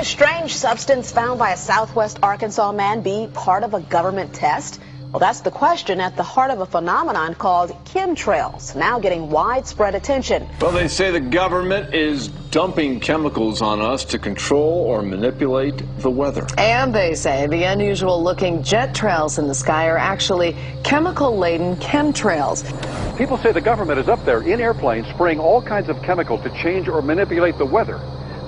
strange substance found by a Southwest Arkansas man be part of a government test? Well, that's the question at the heart of a phenomenon called chemtrails, now getting widespread attention. Well, they say the government is dumping chemicals on us to control or manipulate the weather. And they say the unusual-looking jet trails in the sky are actually chemical-laden chemtrails. People say the government is up there in airplanes spraying all kinds of chemicals to change or manipulate the weather,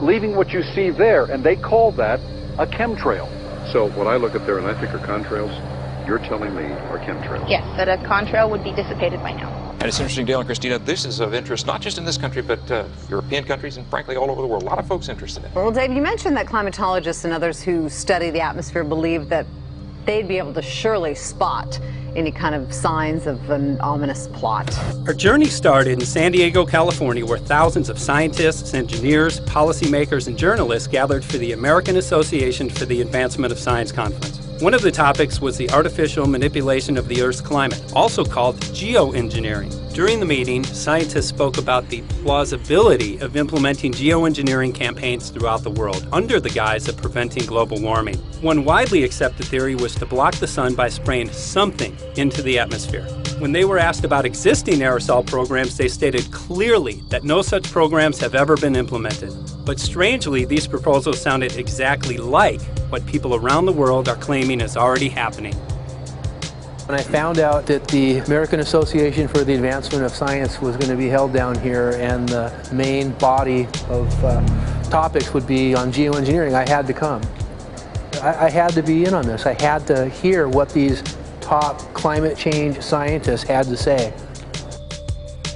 leaving what you see there, and they call that a chemtrail. So what I look at there and I think are contrails, you're telling me are chemtrails? Yes, that a contrail would be dissipated by now. And it's interesting, Dale and Christina, this is of interest not just in this country, but European countries and frankly all over the world. A lot of folks interested in it. Well, Dave, you mentioned that climatologists and others who study the atmosphere believe that they'd be able to surely spot any kind of signs of an ominous plot. Our journey started in San Diego, California, where thousands of scientists, engineers, policymakers, and journalists gathered for the American Association for the Advancement of Science Conference. One of the topics was the artificial manipulation of the Earth's climate, also called geoengineering. During the meeting, scientists spoke about the plausibility of implementing geoengineering campaigns throughout the world under the guise of preventing global warming. One widely accepted theory was to block the sun by spraying something into the atmosphere. When they were asked about existing aerosol programs, they stated clearly that no such programs have ever been implemented. But strangely, these proposals sounded exactly like what people around the world are claiming is already happening. When I found out that the American Association for the Advancement of Science was going to be held down here and the main body of topics would be on geoengineering, I had to come. I had to be in on this. I had to hear what these top climate change scientists had to say.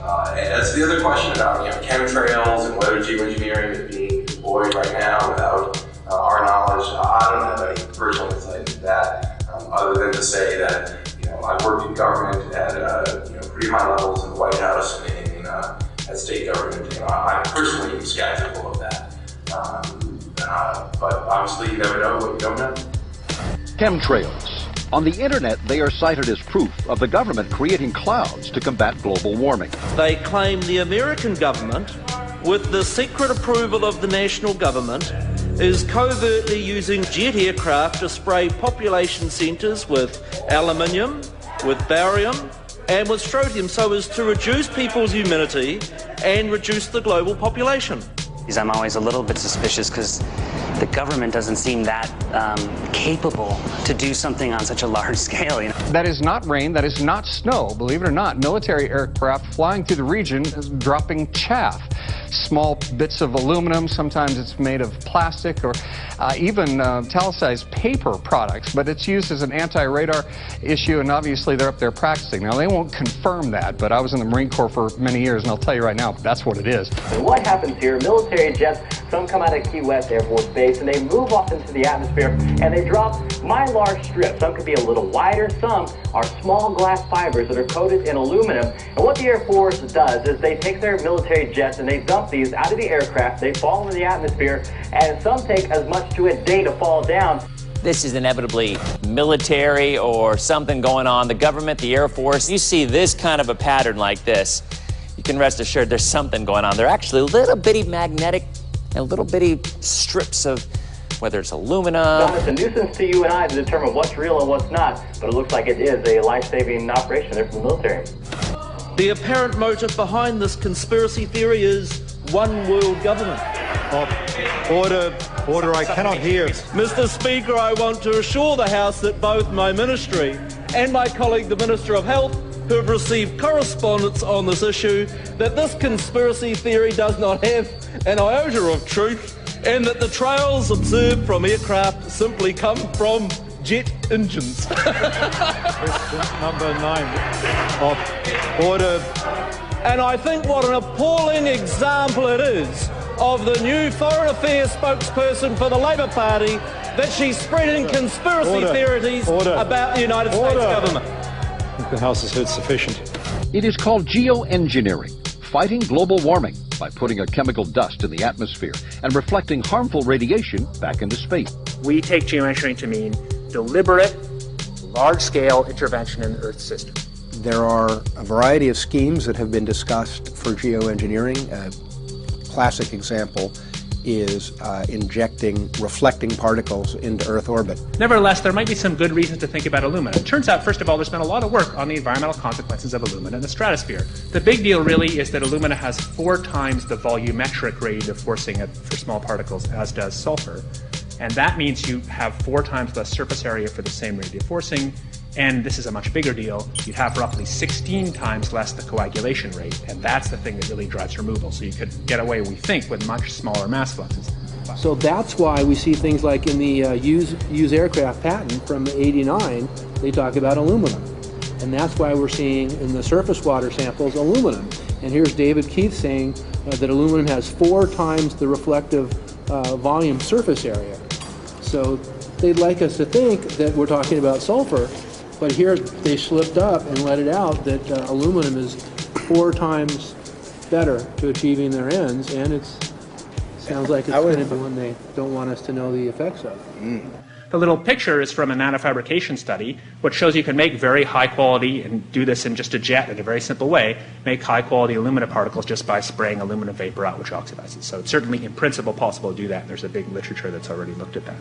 And that's the other question about chemtrails and whether geoengineering is being deployed right now without our knowledge. I don't have any personal insight into that, other than to say that I've worked in government at pretty high levels in the White House and at state government. I'm personally skeptical of that, but obviously you never know what you don't know. Chemtrails. On the internet, they are cited as proof of the government creating clouds to combat global warming. They claim the American government, with the secret approval of the national government, is covertly using jet aircraft to spray population centres with aluminium, with barium and with strontium so as to reduce people's immunity and reduce the global population. I'm always a little bit suspicious because the government doesn't seem that capable to do something on such a large scale. That is not rain, that is not snow. Believe it or not, military aircraft flying through the region is dropping chaff. Small bits of aluminum, sometimes it's made of plastic or even talicized paper products, but it's used as an anti-radar issue, and obviously they're up there practicing. Now, they won't confirm that, but I was in the Marine Corps for many years, and I'll tell you right now, that's what it is. And what happens here, military jets, some come out of Key West Air Force Base, and they move off into the atmosphere, and they drop mylar strips. Some could be a little wider, some are small glass fibers that are coated in aluminum. And what the Air Force does is they take their military jets and they dump these out of the aircraft, they fall into the atmosphere, and some take as much to a day to fall down. This is inevitably military or something going on. The government, the Air Force, you see this kind of a pattern like this, you can rest assured there's something going on. They're actually little bitty magnetic and little bitty strips of, whether it's aluminum. It's a nuisance to you and I to determine what's real and what's not, but it looks like it is a life-saving operation there from the military. The apparent motive behind this conspiracy theory is one world government. Order, I cannot hear. Mr. Speaker, I want to assure the House that both my ministry and my colleague, the Minister of Health, who have received correspondence on this issue, that this conspiracy theory does not have an iota of truth, and that the trails observed from aircraft simply come from jet engines. Question number 9. Order. And I think what an appalling example it is of the new Foreign Affairs spokesperson for the Labour Party that she's spreading conspiracy theories about the United States government. I think the House has heard sufficient. It is called geoengineering, fighting global warming by putting a chemical dust in the atmosphere and reflecting harmful radiation back into space. We take geoengineering to mean deliberate, large-scale intervention in the Earth system. There are a variety of schemes that have been discussed for geoengineering. A classic example is injecting reflecting particles into Earth orbit. Nevertheless, there might be some good reasons to think about alumina. It turns out, first of all, there's been a lot of work on the environmental consequences of alumina in the stratosphere. The big deal really is that alumina has 4 times the volumetric radiative forcing for small particles as does sulfur. And that means you have 4 times less surface area for the same radiative forcing. And this is a much bigger deal. You'd have roughly 16 times less the coagulation rate, and that's the thing that really drives removal. So you could get away, we think, with much smaller mass fluxes. So that's why we see things like in the use aircraft patent from '89, they talk about aluminum. And that's why we're seeing in the surface water samples aluminum. And here's David Keith saying that aluminum has 4 times the reflective volume surface area. So they'd like us to think that we're talking about sulfur, but here they slipped up and let it out that aluminum is 4 times better to achieving their ends, and it sounds like it's going to be one they don't want us to know the effects of. The little picture is from a nanofabrication study, which shows you can make very high quality, and do this in just a jet in a very simple way, make high quality alumina particles just by spraying aluminum vapor out, which oxidizes. So it's certainly in principle possible to do that, and there's a big literature that's already looked at that.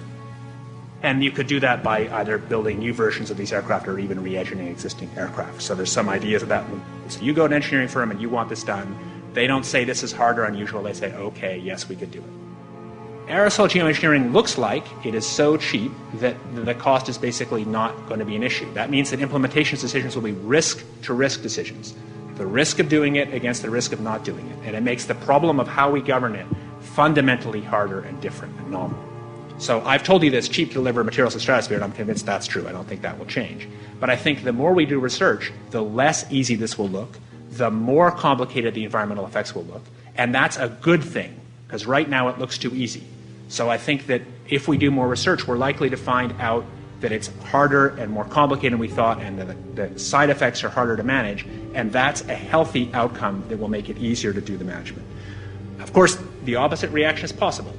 And you could do that by either building new versions of these aircraft or even re-engineering existing aircraft. So there's some ideas of that. So you go to an engineering firm and you want this done. They don't say this is hard or unusual. They say, okay, yes, we could do it. Aerosol geoengineering looks like it is so cheap that the cost is basically not going to be an issue. That means that implementation decisions will be risk-to-risk decisions. The risk of doing it against the risk of not doing it. And it makes the problem of how we govern it fundamentally harder and different and novel. So I've told you that it's cheap to deliver materials to the stratosphere, and I'm convinced that's true. I don't think that will change. But I think the more we do research, the less easy this will look, the more complicated the environmental effects will look. And that's a good thing, because right now it looks too easy. So I think that if we do more research, we're likely to find out that it's harder and more complicated than we thought, and the side effects are harder to manage, and that's a healthy outcome that will make it easier to do the management. Of course, the opposite reaction is possible.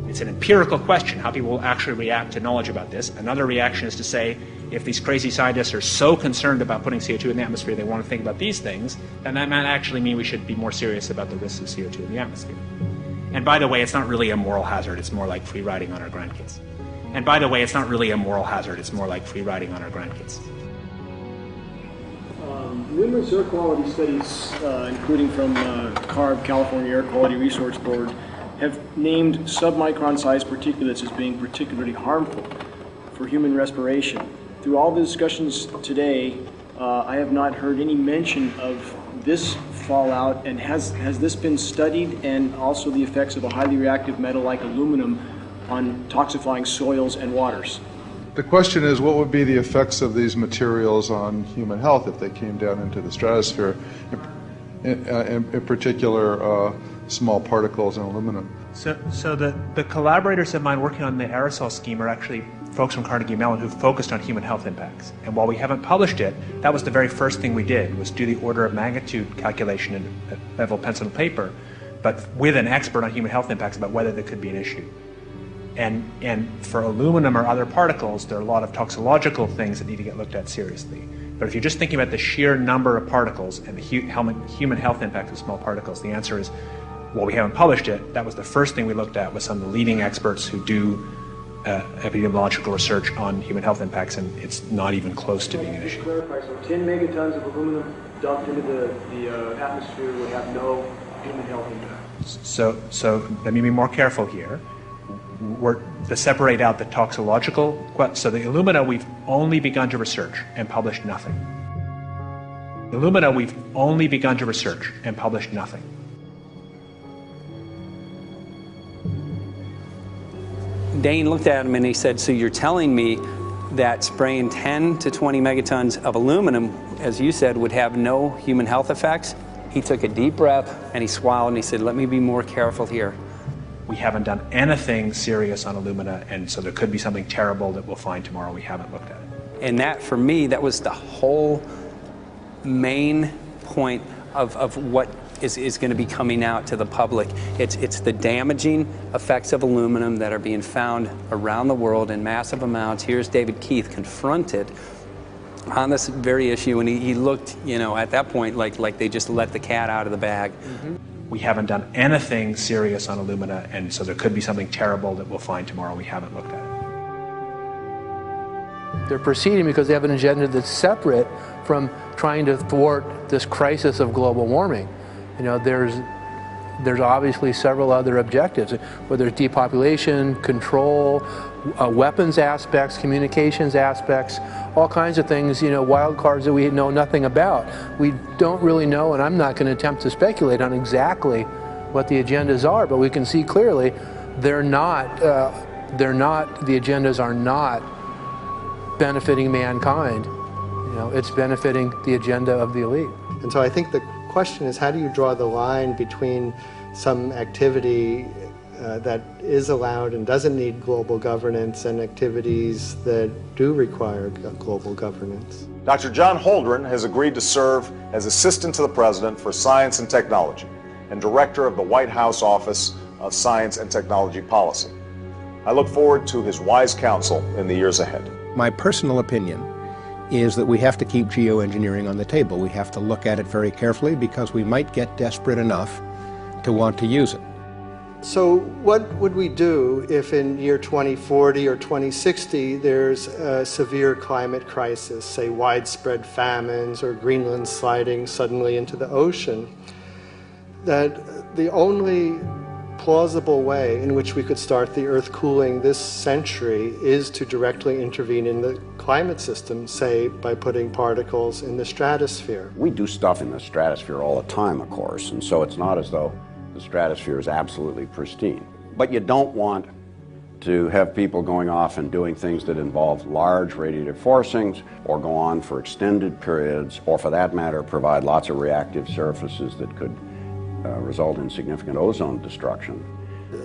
It's an empirical question, how people will actually react to knowledge about this. Another reaction is to say, if these crazy scientists are so concerned about putting CO2 in the atmosphere, they want to think about these things, then that might actually mean we should be more serious about the risks of CO2 in the atmosphere. And by the way, it's not really a moral hazard, it's more like free riding on our grandkids. And by the way, it's not really a moral hazard, it's more like free riding on our grandkids. Numerous air quality studies, including from CARB, California Air Quality Resource Board, have named submicron-sized particulates as being particularly harmful for human respiration. Through all the discussions today, I have not heard any mention of this fallout, and has this been studied, and also the effects of a highly reactive metal like aluminum on toxifying soils and waters? The question is, what would be the effects of these materials on human health if they came down into the stratosphere, in particular small particles and aluminum? So the collaborators of mine working on the aerosol scheme are actually folks from Carnegie Mellon who focused on human health impacts. And while we haven't published it, that was the very first thing we did, was do the order of magnitude calculation in level pencil and paper, but with an expert on human health impacts about whether there could be an issue. And for aluminum or other particles, there are a lot of toxicological things that need to get looked at seriously. But if you're just thinking about the sheer number of particles and the human health impact of small particles, the answer is, well, we haven't published it. That was the first thing we looked at with some of the leading experts who do epidemiological research on human health impacts, and it's not even close to being an issue. Clarify, so 10 megatons of aluminum dumped into the atmosphere would have no human health impact. So let me be more careful here. We're to separate out the toxicological. So the alumina, we've only begun to research and published nothing. The alumina, we've only begun to research and published nothing. Dane looked at him and he said, so you're telling me that spraying 10 to 20 megatons of aluminum, as you said, would have no human health effects? He took a deep breath and he swallowed and he said, let me be more careful here. We haven't done anything serious on alumina, and so there could be something terrible that we'll find tomorrow. We haven't looked at it. And that, for me, that was the whole main point of what is going to be coming out to the public. It's the damaging effects of aluminum that are being found around the world in massive amounts. Here's David Keith confronted on this very issue, and he looked, at that point like they just let the cat out of the bag. Mm-hmm. We haven't done anything serious on Illumina, and so there could be something terrible that we'll find tomorrow. We haven't looked at it. They're proceeding because they have an agenda that's separate from trying to thwart this crisis of global warming. You know, there's obviously several other objectives, whether it's depopulation, control, weapons aspects, communications aspects, all kinds of things, you know, wild cards that we know nothing about. We don't really know, and I'm not going to attempt to speculate on exactly what the agendas are, but we can see clearly the agendas are not benefiting mankind. You know, it's benefiting the agenda of the elite. And so I think the question is, how do you draw the line between some activity that is allowed and doesn't need global governance and activities that do require global governance? Dr. John Holdren has agreed to serve as Assistant to the President for Science and Technology and Director of the White House Office of Science and Technology Policy. I look forward to his wise counsel in the years ahead. My personal opinion is that we have to keep geoengineering on the table. We have to look at it very carefully because we might get desperate enough to want to use it. So what would we do if in year 2040 or 2060 there's a severe climate crisis, say widespread famines or Greenland sliding suddenly into the ocean? That the only plausible way in which we could start the Earth cooling this century is to directly intervene in the climate system, say by putting particles in the stratosphere. We do stuff in the stratosphere all the time, of course, and so it's not as though the stratosphere is absolutely pristine. But you don't want to have people going off and doing things that involve large radiative forcings or go on for extended periods, or for that matter provide lots of reactive surfaces that could result in significant ozone destruction.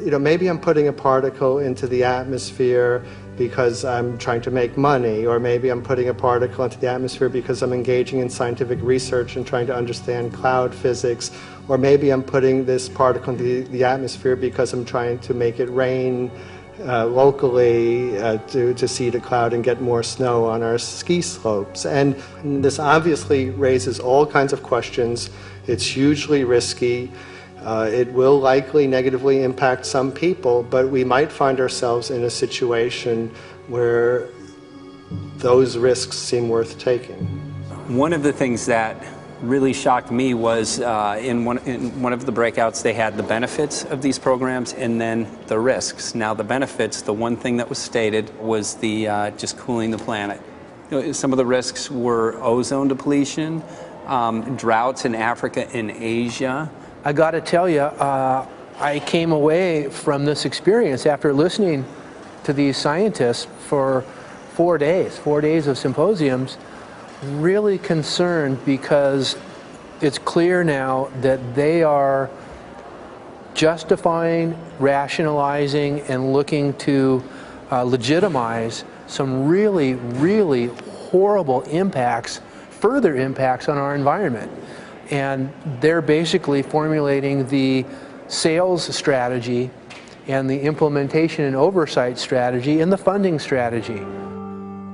You know, maybe I'm putting a particle into the atmosphere because I'm trying to make money, or maybe I'm putting a particle into the atmosphere because I'm engaging in scientific research and trying to understand cloud physics, or maybe I'm putting this particle into the atmosphere because I'm trying to make it rain locally to seed a cloud and get more snow on our ski slopes. And this obviously raises all kinds of questions. It's hugely risky. It will likely negatively impact some people, but we might find ourselves in a situation where those risks seem worth taking. One of the things that really shocked me was in one of the breakouts they had the benefits of these programs and then the risks. Now the benefits, the one thing that was stated was the just cooling the planet. You know, some of the risks were ozone depletion, droughts in Africa and Asia. I got to tell you, I came away from this experience after listening to these scientists for 4 days of symposiums, really concerned, because it's clear now that they are justifying, rationalizing, and looking to legitimize some really, really horrible impacts, further impacts on our environment. And they're basically formulating the sales strategy and the implementation and oversight strategy and the funding strategy.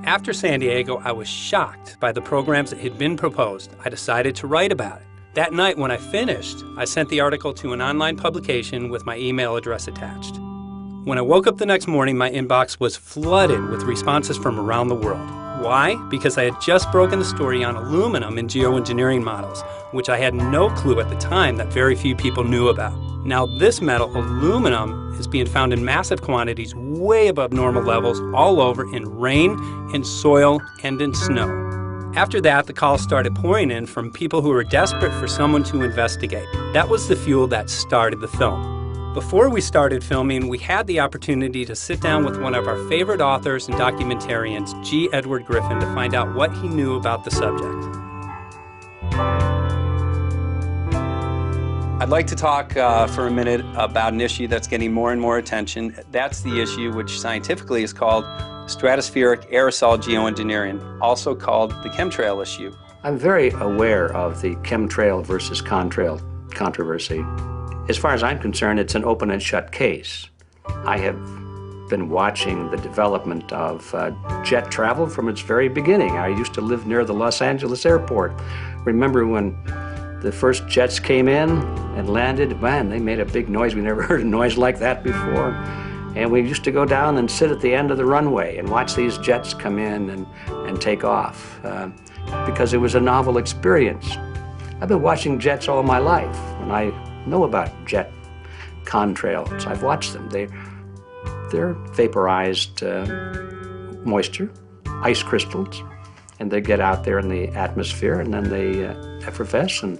After San Diego, I was shocked by the programs that had been proposed. I decided to write about it. That night when I finished, I sent the article to an online publication with my email address attached. When I woke up the next morning, my inbox was flooded with responses from around the world. Why? Because I had just broken the story on aluminum in geoengineering models, which I had no clue at the time that very few people knew about. Now this metal, aluminum, is being found in massive quantities way above normal levels all over in rain, in soil, and in snow. After that, the calls started pouring in from people who were desperate for someone to investigate. That was the fuel that started the film. Before we started filming, we had the opportunity to sit down with one of our favorite authors and documentarians, G. Edward Griffin, to find out what he knew about the subject. I'd like to talk for a minute about an issue that's getting more and more attention. That's the issue which scientifically is called stratospheric aerosol geoengineering, also called the chemtrail issue. I'm very aware of the chemtrail versus contrail controversy. As far as I'm concerned, it's an open and shut case. I have been watching the development of jet travel from its very beginning. I used to live near the Los Angeles airport. Remember when the first jets came in and landed, man, they made a big noise. We never heard a noise like that before. And we used to go down and sit at the end of the runway and watch these jets come in and take off because it was a novel experience. I've been watching jets all my life, and I know about jet contrails. I've watched them. They're vaporized moisture, ice crystals, and they get out there in the atmosphere, and then they effervesce and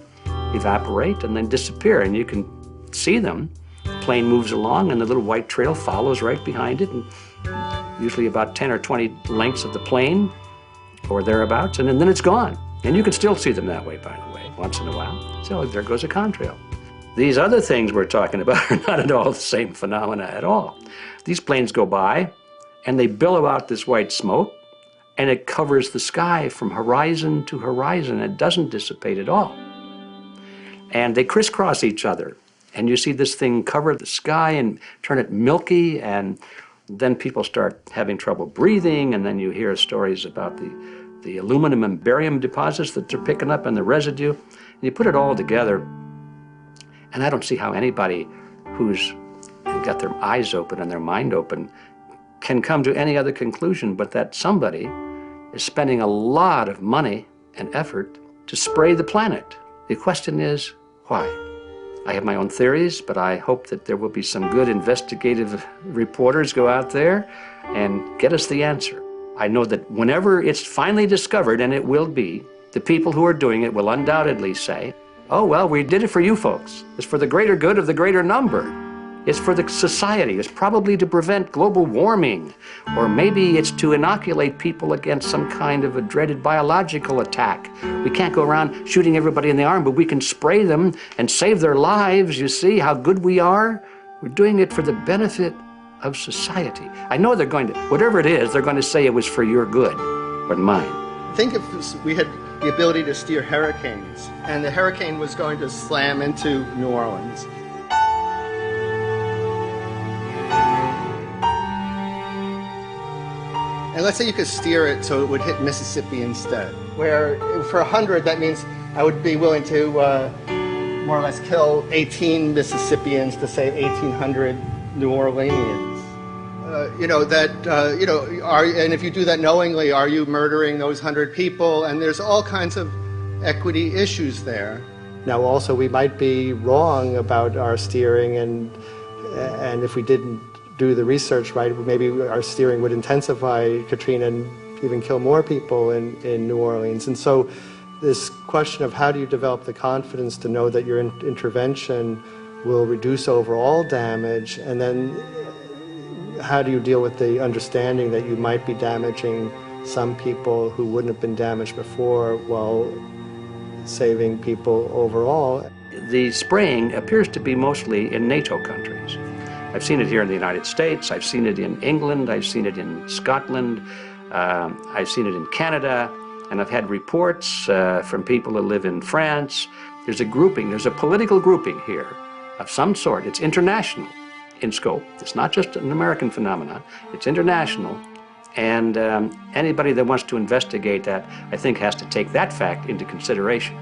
evaporate and then disappear, and you can see them. The plane moves along, and the little white trail follows right behind it, and usually about 10 or 20 lengths of the plane or thereabouts, and then it's gone. And you can still see them that way, by the way, once in a while. So there goes a contrail. These other things we're talking about are not at all the same phenomena at all. These planes go by, and they billow out this white smoke, and it covers the sky from horizon to horizon. It doesn't dissipate at all. And they crisscross each other. And you see this thing cover the sky and turn it milky, and then people start having trouble breathing, and then you hear stories about the aluminum and barium deposits that they're picking up and the residue. And you put it all together, and I don't see how anybody who's got their eyes open and their mind open can come to any other conclusion but that somebody is spending a lot of money and effort to spray the planet. The question is, why? I have my own theories, but I hope that there will be some good investigative reporters go out there and get us the answer. I know that whenever it's finally discovered, and it will be, the people who are doing it will undoubtedly say, oh, well, we did it for you folks. It's for the greater good of the greater number. It's for the society. It's probably to prevent global warming. Or maybe it's to inoculate people against some kind of a dreaded biological attack. We can't go around shooting everybody in the arm, but we can spray them and save their lives. You see how good we are? We're doing it for the benefit of society. I know they're going to, whatever it is, they're going to say it was for your good or mine. Think if we had the ability to steer hurricanes, and the hurricane was going to slam into New Orleans. And let's say you could steer it so it would hit Mississippi instead, where for 100, that means I would be willing to more or less kill 18 Mississippians to save 1,800 New Orleanians. And if you do that knowingly, are you murdering those 100 people? And there's all kinds of equity issues there. Now, also, we might be wrong about our steering, and if we didn't do the research right, maybe our steering would intensify Katrina and even kill more people in New Orleans. And so this question of how do you develop the confidence to know that your intervention will reduce overall damage, and then how do you deal with the understanding that you might be damaging some people who wouldn't have been damaged before while saving people overall? The spraying appears to be mostly in NATO countries. I've seen it here in the United States, I've seen it in England, I've seen it in Scotland, I've seen it in Canada, and I've had reports from people who live in France. There's a grouping, there's a political grouping here of some sort. It's international in scope. It's not just an American phenomenon, it's international. And anybody that wants to investigate that, I think, has to take that fact into consideration.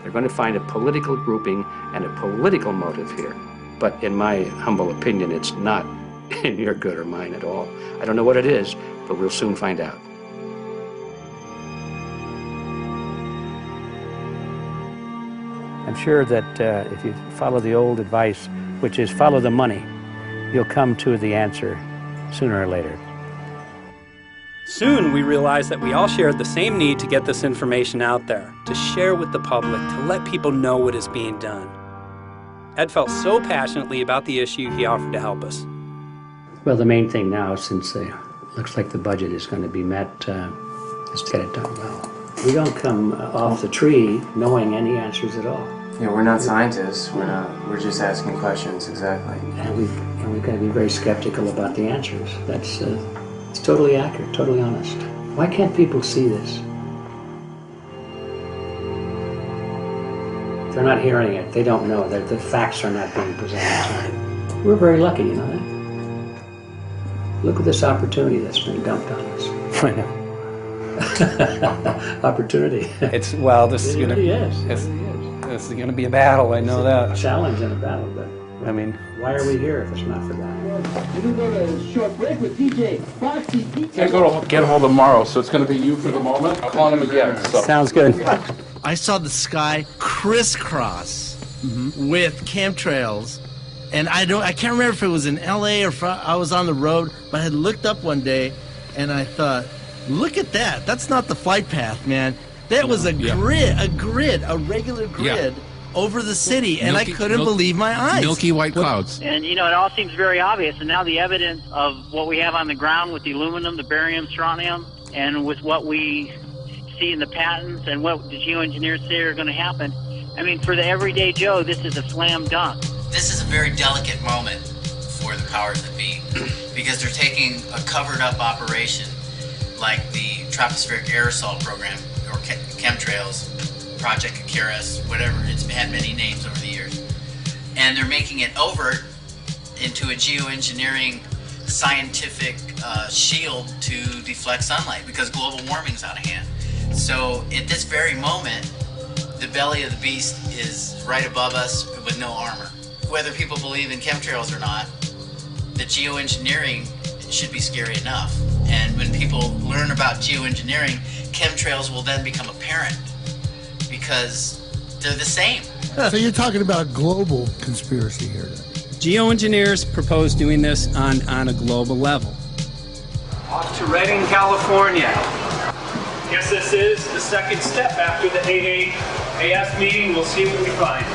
They're going to find a political grouping and a political motive here. But in my humble opinion, it's not in your good or mine at all. I don't know what it is, but we'll soon find out. I'm sure that if you follow the old advice, which is follow the money, you'll come to the answer sooner or later. Soon we realized that we all shared the same need to get this information out there, to share with the public, to let people know what is being done. Ed felt so passionately about the issue, he offered to help us. Well, the main thing now, since it looks like the budget is going to be met, is get it done well. We don't come off the tree knowing any answers at all. Yeah, we're not scientists. We're just asking questions, exactly. And we've got to be very skeptical about the answers. That's it's totally accurate, totally honest. Why can't people see this? They're not hearing it. They don't know. The facts are not being presented to them. We're very lucky, you know that? Look at this opportunity that's been dumped on us. I know. Opportunity. It's, well, this is going to... Yes. This is going to be a battle, I know that. Challenge and a battle, but I mean, why are we here if it's not for that? We're going to go to a short break with DJ Foxy. Can't go to get hold tomorrow, so it's going to be you for the moment. I'll call him again. So. Sounds good. I saw the sky crisscross with chemtrails, and I can't remember if it was in LA or if I was on the road, but I had looked up one day and I thought, look at that. That's not the flight path, man. That was a grid, a regular grid over the city, and I couldn't believe my eyes. Milky white clouds. And, you know, it all seems very obvious, and now the evidence of what we have on the ground with the aluminum, the barium, strontium, and with what we see in the patents and what the geoengineers say are going to happen, I mean, for the everyday Joe, this is a slam dunk. This is a very delicate moment for the powers that be, because they're taking a covered-up operation like the tropospheric aerosol program, or chemtrails, Project Icarus, whatever, it's had many names over the years, and they're making it overt into a geoengineering scientific shield to deflect sunlight, because global warming's out of hand. So at this very moment, the belly of the beast is right above us with no armor. Whether people believe in chemtrails or not, the geoengineering should be scary enough. And when people learn about geoengineering, chemtrails will then become apparent because they're the same. So you're talking about a global conspiracy here then? Geoengineers propose doing this on a global level. Off to Redding, California. Guess this is the second step after the AAAS meeting. We'll see what we find.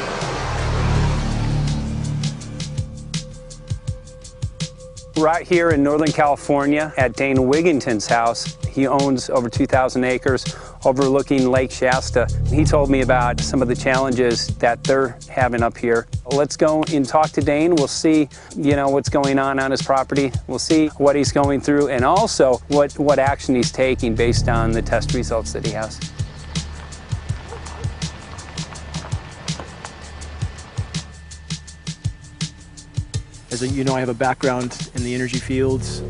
Right here in Northern California at Dane Wigginton's house. He owns over 2,000 acres overlooking Lake Shasta. He told me about some of the challenges that they're having up here. Let's go and talk to Dane. We'll see, you know, what's going on his property. We'll see what he's going through and also what action he's taking based on the test results that he has. As you know, I have a background in the energy fields.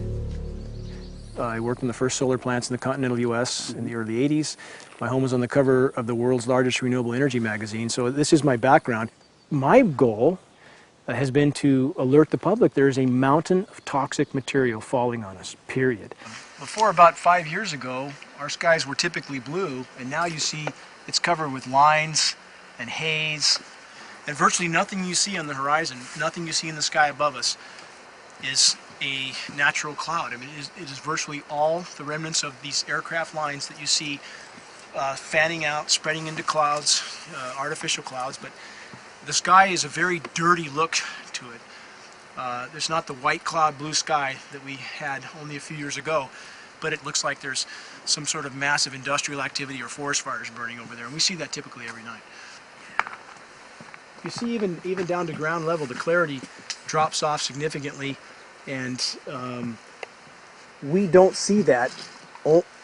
I worked in the first solar plants in the continental U.S. in the early 80s. My home was on the cover of the world's largest renewable energy magazine, so this is my background. My goal has been to alert the public there is a mountain of toxic material falling on us, period. Before about 5 years ago, our skies were typically blue, and now you see it's covered with lines and haze. And virtually nothing you see on the horizon, nothing you see in the sky above us is a natural cloud. I mean, it is virtually all the remnants of these aircraft lines that you see fanning out, spreading into clouds, artificial clouds. But the sky is a very dirty look to it. There's not the white cloud blue sky that we had only a few years ago, but it looks like there's some sort of massive industrial activity or forest fires burning over there. And we see that typically every night. You see even down to ground level, the clarity drops off significantly, and we don't see that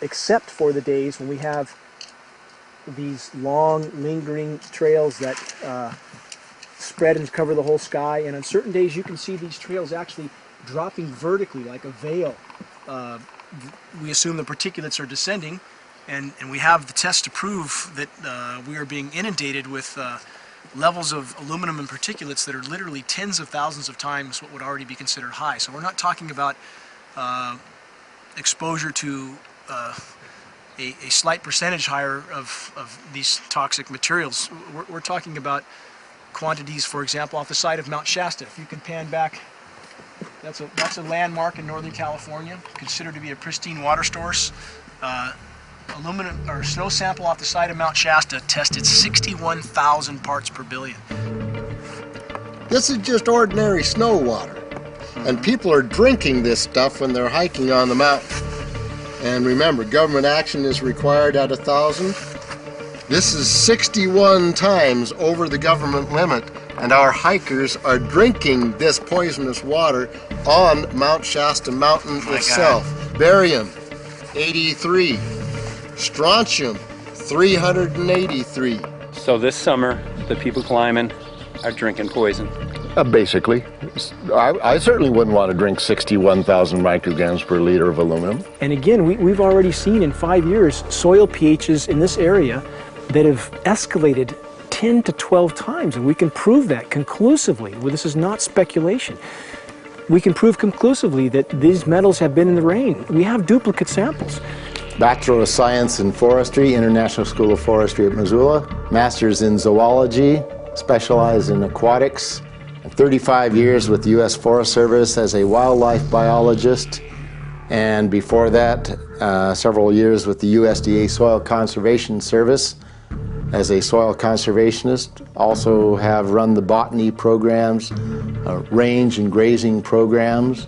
except for the days when we have these long, lingering trails that spread and cover the whole sky, and on certain days you can see these trails actually dropping vertically like a veil. We assume the particulates are descending, and we have the tests to prove that we are being inundated with levels of aluminum and particulates that are literally tens of thousands of times what would already be considered high. So we're not talking about exposure to a slight percentage higher of these toxic materials. We're talking about quantities, for example, off the side of Mount Shasta. If you can pan back, that's a landmark in Northern California, considered to be a pristine water source. Aluminum or snow sample off the side of Mount Shasta tested 61,000 parts per billion. This is just ordinary snow water, and people are drinking this stuff when they're hiking on the mountain. And remember, government action is required at 1,000. This is 61 times over the government limit, and our hikers are drinking this poisonous water on Mount Shasta Mountain itself. Barium, 83. Strontium, 383. So this summer, the people climbing are drinking poison. Basically. I certainly wouldn't want to drink 61,000 micrograms per liter of aluminum. And again, we've already seen in 5 years soil pHs in this area that have escalated 10 to 12 times, and we can prove that conclusively. Well, this is not speculation. We can prove conclusively that these metals have been in the rain. We have duplicate samples. Bachelor of Science in Forestry, International School of Forestry at Missoula. Master's in Zoology, specialized in aquatics. 35 years with the U.S. Forest Service as a wildlife biologist. And before that, several years with the USDA Soil Conservation Service as a soil conservationist. Also have run the botany programs, range and grazing programs.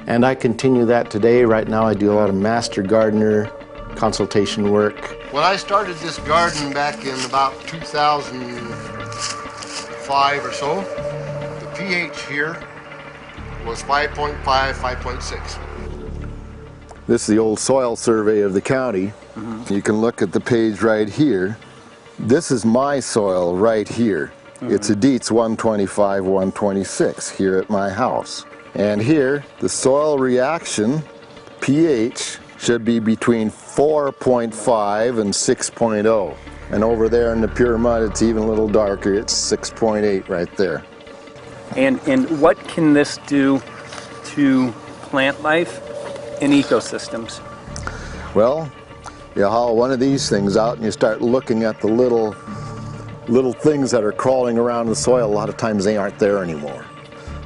And I continue that today. Right now I do a lot of master gardener consultation work. When I started this garden back in about 2005 or so, the pH here was 5.5, 5.6. This is the old soil survey of the county. You can look at the page right here. This is my soil right here. It's a Dietz 125, 126 here at my house. And here, the soil reaction pH should be between 4.5 and 6.0. And over there in the pure mud, it's even a little darker. It's 6.8 right there. And what can this do to plant life and ecosystems? Well, you haul one of these things out and you start looking at the little things that are crawling around the soil. A lot of times they aren't there anymore.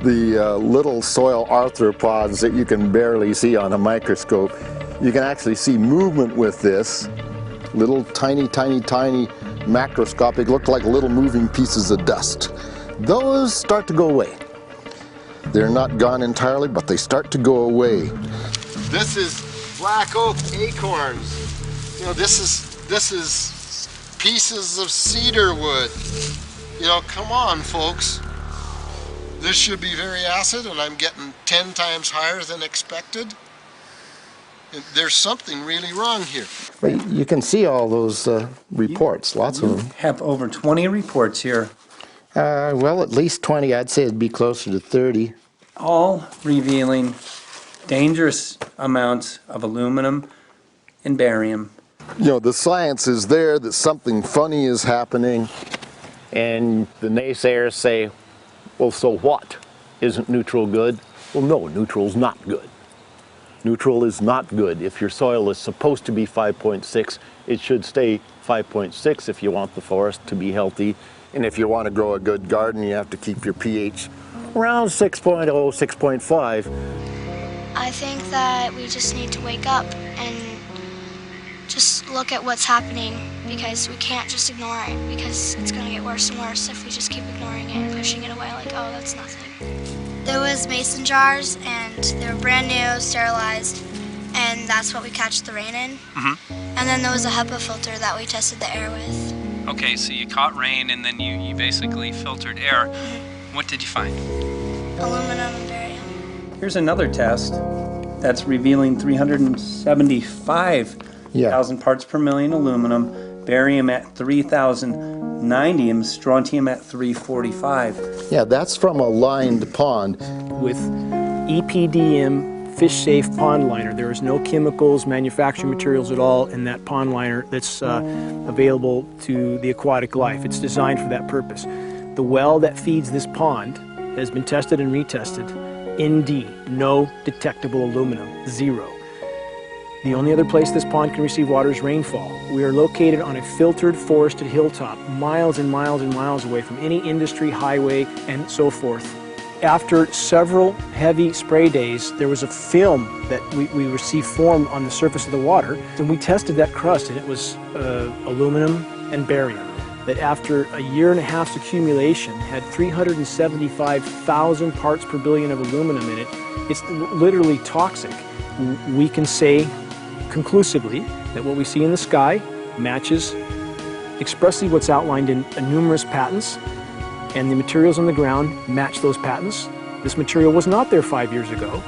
The little soil arthropods that you can barely see on a microscope, you can actually see movement with this. Little tiny macroscopic, look like little moving pieces of dust. Those start to go away. They're not gone entirely, but they start to go away. This is black oak acorns. You know, this is pieces of cedar wood. You know, come on, folks. This should be very acid, and I'm getting 10 times higher than expected. There's something really wrong here. But you can see all those reports, lots of them. Have over 20 reports here. Well, at least 20. I'd say it'd be closer to 30. All revealing dangerous amounts of aluminum and barium. You know, the science is there that something funny is happening, and the naysayers say, well, so what? Isn't neutral good? Well, no, neutral's not good. Neutral is not good. If your soil is supposed to be 5.6, it should stay 5.6 if you want the forest to be healthy. And if you want to grow a good garden, you have to keep your pH around 6.0, 6.5. I think that we just need to wake up and just look at what's happening, because we can't just ignore it, because it's going to get worse and worse if we just keep ignoring it and pushing it away like, oh, that's nothing. There was mason jars, and they were brand new, sterilized, and that's what we catch the rain in. And then there was a HEPA filter that we tested the air with. Okay, so you caught rain and then you basically filtered air. What did you find? Aluminum and barium. Here's another test that's revealing 375,000 parts per million aluminum, barium at 3,090, and strontium at 345. Yeah, that's from a lined pond. With EPDM fish-safe pond liner. There is no chemicals, manufacturing materials at all in that pond liner that's available to the aquatic life. It's designed for that purpose. The well that feeds this pond has been tested and retested. ND, no detectable aluminum, 0. The only other place this pond can receive water is rainfall. We are located on a filtered, forested hilltop, miles and miles and miles away from any industry, highway, and so forth. After several heavy spray days, there was a film that we received formed on the surface of the water, and we tested that crust, and it was aluminum and barium. That after a year and a half's accumulation had 375,000 parts per billion of aluminum in it. It's literally toxic. We can say conclusively that what we see in the sky matches expressly what's outlined in numerous patents, and the materials on the ground match those patents. This material was not there 5 years ago.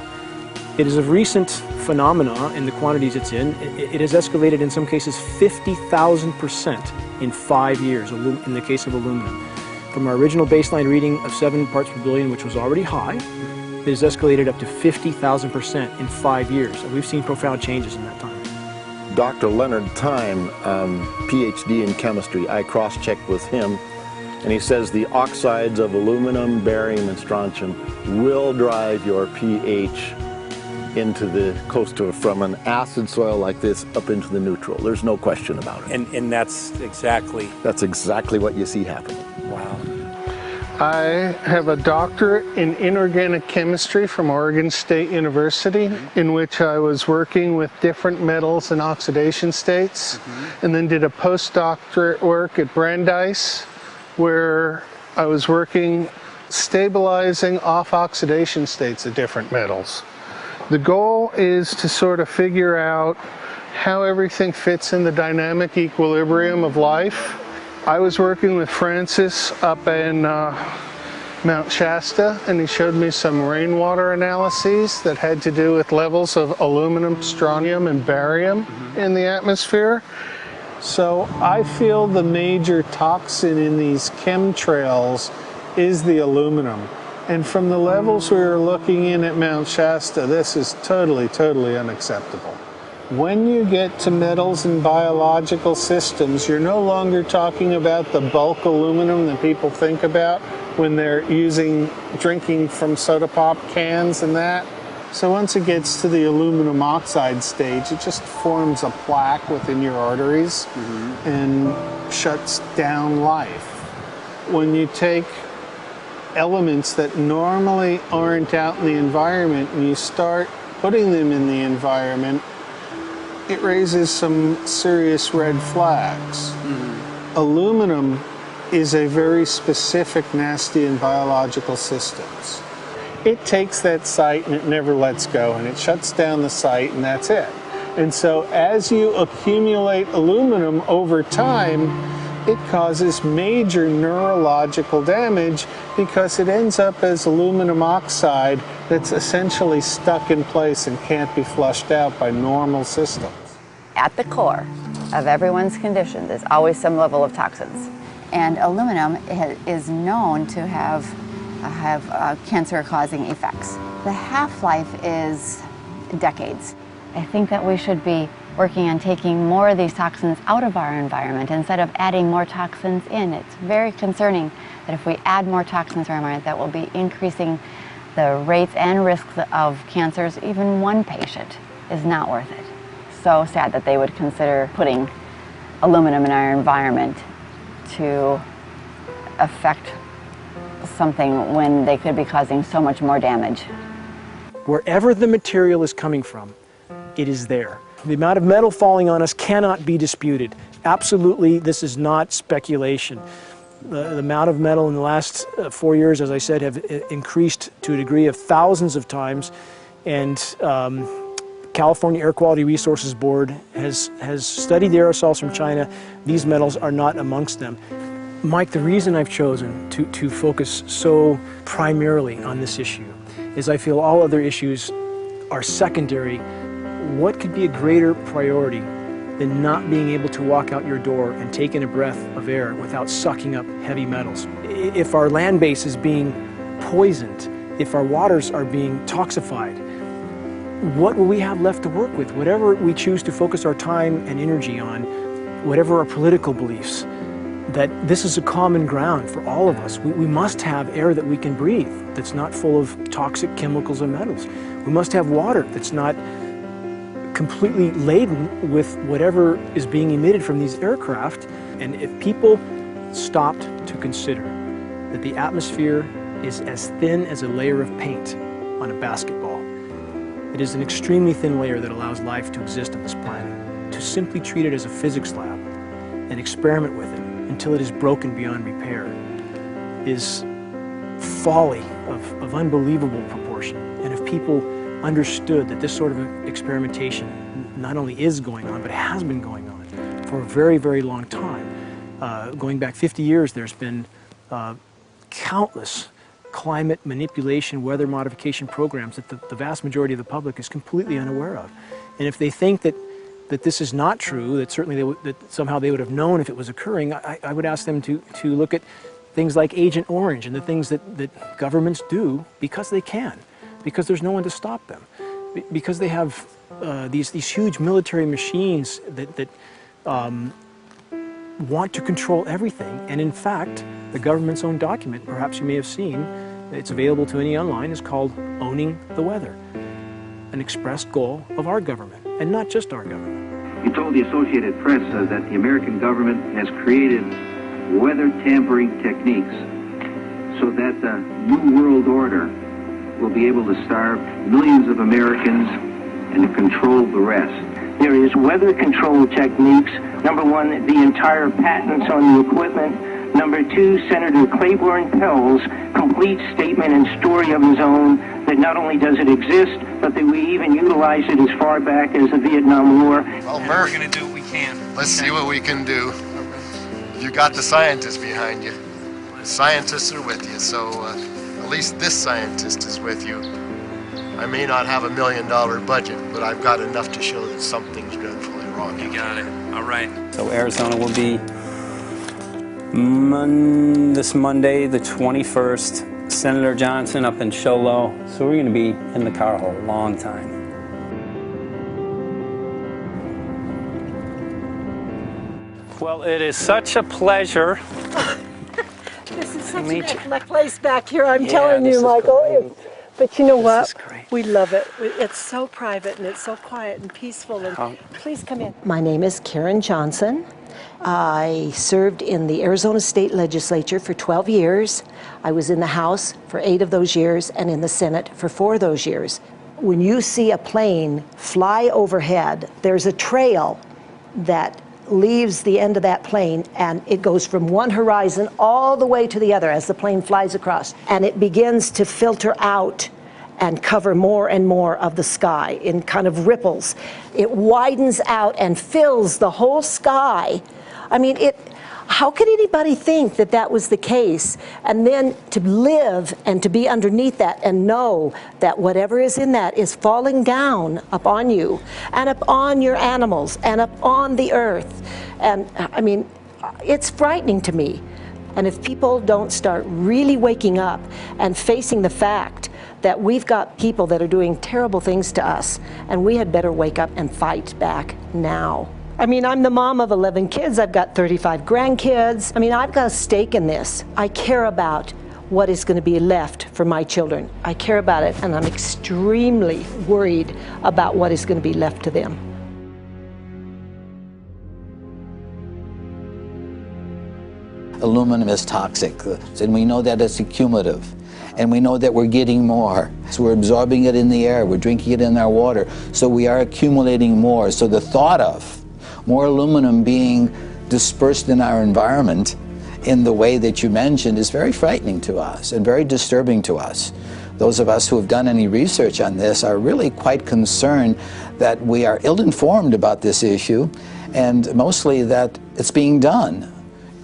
It is a recent phenomena in the quantities it's in. It has escalated in some cases 50,000% in 5 years in the case of aluminum. From our original baseline reading of 7 parts per billion, which was already high, it has escalated up to 50,000% in 5 years. And we've seen profound changes in that time. Dr. Leonard Time, PhD in chemistry, I cross-checked with him And he says the oxides of aluminum, barium, and strontium will drive your pH into the from an acid soil like this up into the neutral. There's no question about it. And that's exactly what you see happening. Wow. I have a doctorate in inorganic chemistry from Oregon State University, in which I was working with different metals and oxidation states, and then did a postdoctorate work at Brandeis, where I was working stabilizing off oxidation states of different metals. The goal is to sort of figure out how everything fits in the dynamic equilibrium of life. I was working with Francis up in Mount Shasta, and he showed me some rainwater analyses that had to do with levels of aluminum, strontium, and barium in the atmosphere. So I feel the major toxin in these chemtrails is the aluminum. And from the levels we were looking in at Mount Shasta, this is totally, totally unacceptable. When you get to metals and biological systems, you're no longer talking about the bulk aluminum that people think about when they're drinking from soda pop cans and that. So once it gets to the aluminum oxide stage, it just forms a plaque within your arteries and shuts down life. When you take elements that normally aren't out in the environment and you start putting them in the environment, it raises some serious red flags. Aluminum is a very specific, nasty and biological systems. It takes that site and it never lets go, and it shuts down the site, and that's it. And so as you accumulate aluminum over time, it causes major neurological damage because it ends up as aluminum oxide that's essentially stuck in place and can't be flushed out by normal systems. At the core of everyone's condition, there's always some level of toxins. And aluminum is known to have cancer-causing effects. The half-life is decades. I think that we should be working on taking more of these toxins out of our environment instead of adding more toxins in. It's very concerning that if we add more toxins to our environment, that will be increasing the rates and risks of cancers. Even one patient is not worth it. So sad that they would consider putting aluminum in our environment to affect something when they could be causing so much more damage. Wherever the material is coming from, it is there. The amount of metal falling on us cannot be disputed. Absolutely, this is not speculation. The amount of metal in the last 4 years, as I said, have increased to a degree of thousands of times, and California Air Quality Resources Board has studied the aerosols from China. These metals are not amongst them. Mike, the reason I've chosen to focus so primarily on this issue is I feel all other issues are secondary. What could be a greater priority than not being able to walk out your door and take in a breath of air without sucking up heavy metals? If our land base is being poisoned, if our waters are being toxified, what will we have left to work with? Whatever we choose to focus our time and energy on, whatever our political beliefs, that this is a common ground for all of us. We must have air that we can breathe that's not full of toxic chemicals and metals. We must have water that's not completely laden with whatever is being emitted from these aircraft. And if people stopped to consider that the atmosphere is as thin as a layer of paint on a basketball, it is an extremely thin layer that allows life to exist on this planet. To simply treat it as a physics lab and experiment with it until it is broken beyond repair is folly of unbelievable proportion. And if people understood that this sort of experimentation not only is going on, but has been going on for a very, very long time. Going back 50 years, there's been countless climate manipulation, weather modification programs that the vast majority of the public is completely unaware of. And if they think that this is not true, that certainly that somehow they would have known if it was occurring, I would ask them to look at things like Agent Orange and the things that governments do because they can, because there's no one to stop them, because they have these huge military machines that want to control everything. And in fact, the government's own document, perhaps you may have seen, it's available to any online, is called Owning the Weather, an expressed goal of our government, and not just our government. He told the Associated Press that the American government has created weather tampering techniques so that the New World Order will be able to starve millions of Americans and to control the rest. There is weather control techniques. Number one, the entire patents on the equipment. Number two, Senator Claiborne Pell's complete statement and story of his own that not only does it exist, but that we even utilize it as far back as the Vietnam War. Well, Murph, we're going to do what we can. Let's see what we can do. You got the scientists behind you. The scientists are with you, so at least this scientist is with you. I may not have $1 million budget, but I've got enough to show that something's dreadfully wrong. You got it. All right. So Arizona will be this Monday, the 21st. Senator Johnson up in Show Low. So we're going to be in the car a long time. Well, it is such a pleasure. This is such a place back here, I'm telling this you, is Michael. But you know what? is great. We love it. It's so private and it's so quiet and peaceful. And please come in. My name is Karen Johnson. I served in the Arizona State Legislature for 12 years. I was in the House for 8 of those years and in the Senate for 4 of those years. When you see a plane fly overhead, there's a trail that leaves the end of that plane, and it goes from one horizon all the way to the other as the plane flies across, and it begins to filter out and cover more and more of the sky in kind of ripples. It widens out and fills the whole sky. I mean, how could anybody think that that was the case? And then to live and to be underneath that and know that whatever is in that is falling down upon you and upon your animals and upon the earth. And I mean, it's frightening to me. And if people don't start really waking up and facing the fact that we've got people that are doing terrible things to us, and we had better wake up and fight back now. I mean, I'm the mom of 11 kids. I've got 35 grandkids. I mean, I've got a stake in this. I care about what is going to be left for my children. I care about it, and I'm extremely worried about what is going to be left to them. Aluminum is toxic, and we know that it's accumulative. And we know that we're getting more. So we're absorbing it in the air, we're drinking it in our water, so we are accumulating more. So the thought of more aluminum being dispersed in our environment in the way that you mentioned is very frightening to us and very disturbing to us. Those of us who have done any research on this are really quite concerned that we are ill-informed about this issue, and mostly that it's being done.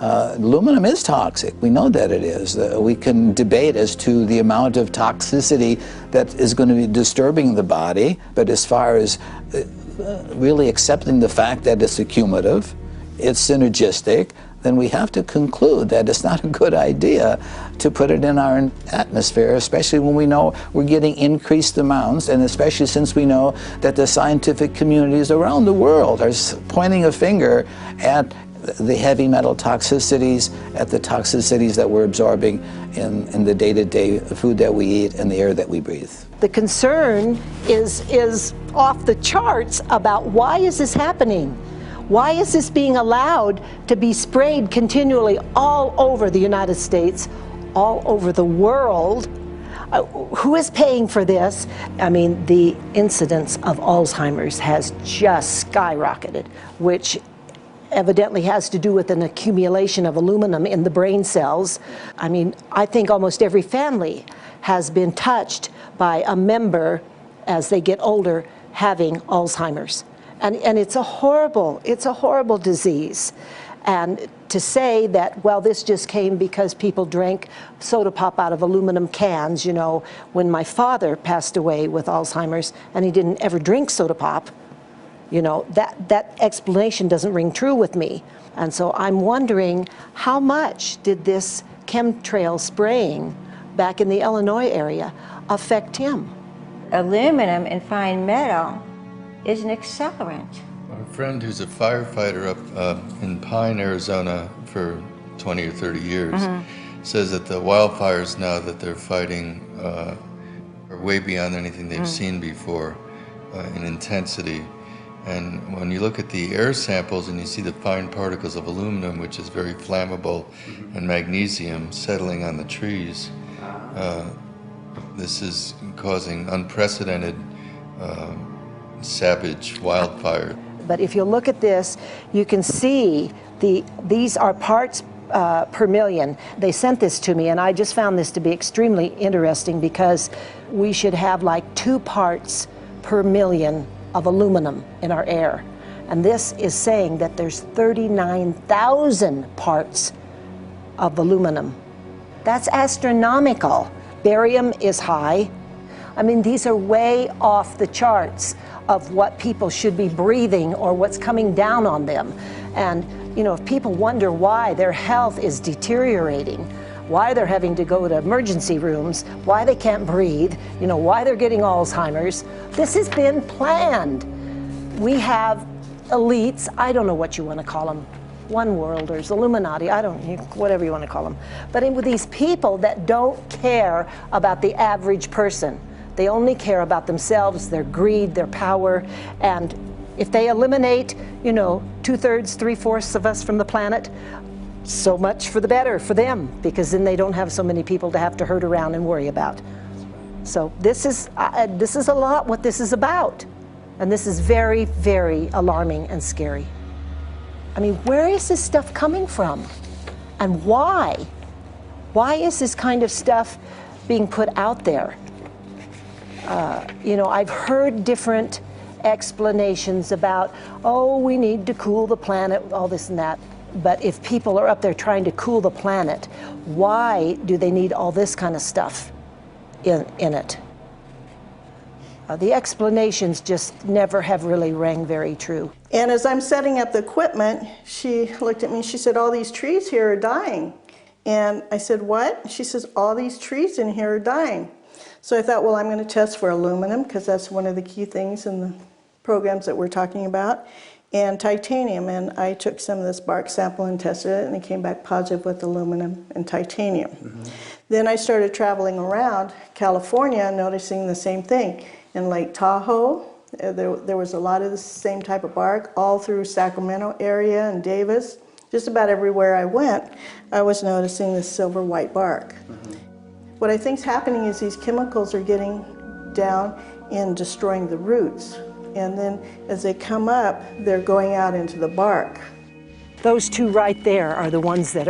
Aluminum is toxic. We know that it is. We can debate as to the amount of toxicity that is going to be disturbing the body, but as far as really accepting the fact that it's accumulative, it's synergistic, then we have to conclude that it's not a good idea to put it in our atmosphere, especially when we know we're getting increased amounts, and especially since we know that the scientific communities around the world are pointing a finger at the heavy metal toxicities, at the toxicities that we're absorbing in the day-to-day food that we eat and the air that we breathe. The concern is off the charts about why is this happening? Why is this being allowed to be sprayed continually all over the United States, all over the world? Who is paying for this? I mean, the incidence of Alzheimer's has just skyrocketed, which evidently has to do with an accumulation of aluminum in the brain cells. I mean, I think almost every family has been touched by a member as they get older having Alzheimer's. And it's a horrible disease. And to say that, well, this just came because people drank soda pop out of aluminum cans, you know, when my father passed away with Alzheimer's and he didn't ever drink soda pop, you know, that explanation doesn't ring true with me. And so I'm wondering, how much did this chemtrail spraying back in the Illinois area affect him? Aluminum and fine metal is an accelerant. Our friend who's a firefighter up in Pine, Arizona for 20 or 30 years says that the wildfires now that they're fighting are way beyond anything they've seen before in intensity. And when you look at the air samples and you see the fine particles of aluminum, which is very flammable, and magnesium settling on the trees, this is causing unprecedented savage wildfire. But if you look at this, you can see these are parts per million. They sent this to me, and I just found this to be extremely interesting because we should have like 2 parts per million of aluminum in our air. And this is saying that there's 39,000 parts of aluminum. That's astronomical. Barium is high. I mean, these are way off the charts of what people should be breathing or what's coming down on them. And, you know, if people wonder why their health is deteriorating, why they're having to go to emergency rooms, why they can't breathe, you know, why they're getting Alzheimer's, this has been planned. We have elites, I don't know what you want to call them, one worlders, Illuminati, I don't, whatever you want to call them. But with these people that don't care about the average person. They only care about themselves, their greed, their power, and if they eliminate, you know, 2/3, 3/4 of us from the planet, so much for the better for them, because then they don't have so many people to have to herd around and worry about. So this is a lot what this is about, and this is very, very alarming and scary. I mean, where is this stuff coming from, and why? Why is this kind of stuff being put out there? You know, I've heard different explanations about, oh, we need to cool the planet, all this and that. But if people are up there trying to cool the planet, why do they need all this kind of stuff in it? The explanations just never have really rang very true. And as I'm setting up the equipment, she looked at me, she said, all these trees here are dying. And I said, what? She says, all these trees in here are dying. So I thought, well, I'm going to test for aluminum, because that's one of the key things in the programs that we're talking about, and titanium. And I took some of this bark sample and tested it, and it came back positive with aluminum and titanium. Then I started traveling around California, noticing the same thing. In Lake Tahoe, there was a lot of the same type of bark, all through Sacramento area and Davis. Just about everywhere I went, I was noticing this silver white bark. What I think is happening is these chemicals are getting down and destroying the roots. And then as they come up, they're going out into the bark. Those 2 right there are the ones that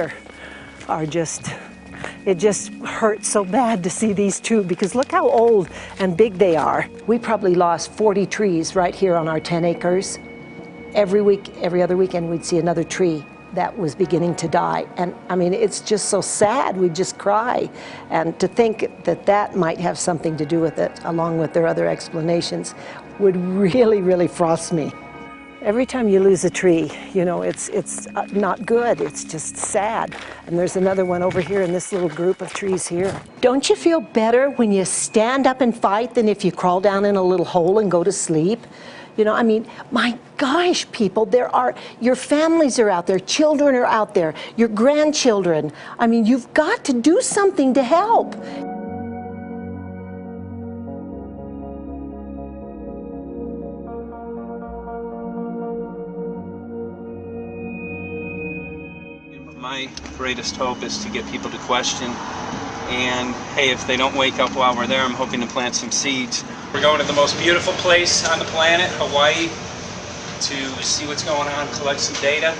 are just, it just hurts so bad to see these 2, because look how old and big they are. We probably lost 40 trees right here on our 10 acres. Every week, every other weekend, we'd see another tree that was beginning to die. And I mean, it's just so sad, we just cry. And to think that that might have something to do with it, along with their other explanations, would really, really frost me. Every time you lose a tree, you know, it's not good, it's just sad. And there's another one over here in this little group of trees here. Don't you feel better when you stand up and fight than if you crawl down in a little hole and go to sleep? You know, I mean, my gosh, people, your families are out there, children are out there, your grandchildren. I mean, you've got to do something to help. My greatest hope is to get people to question. And hey, if they don't wake up while we're there, I'm hoping to plant some seeds. We're going to the most beautiful place on the planet, Hawaii, to see what's going on, collect some data.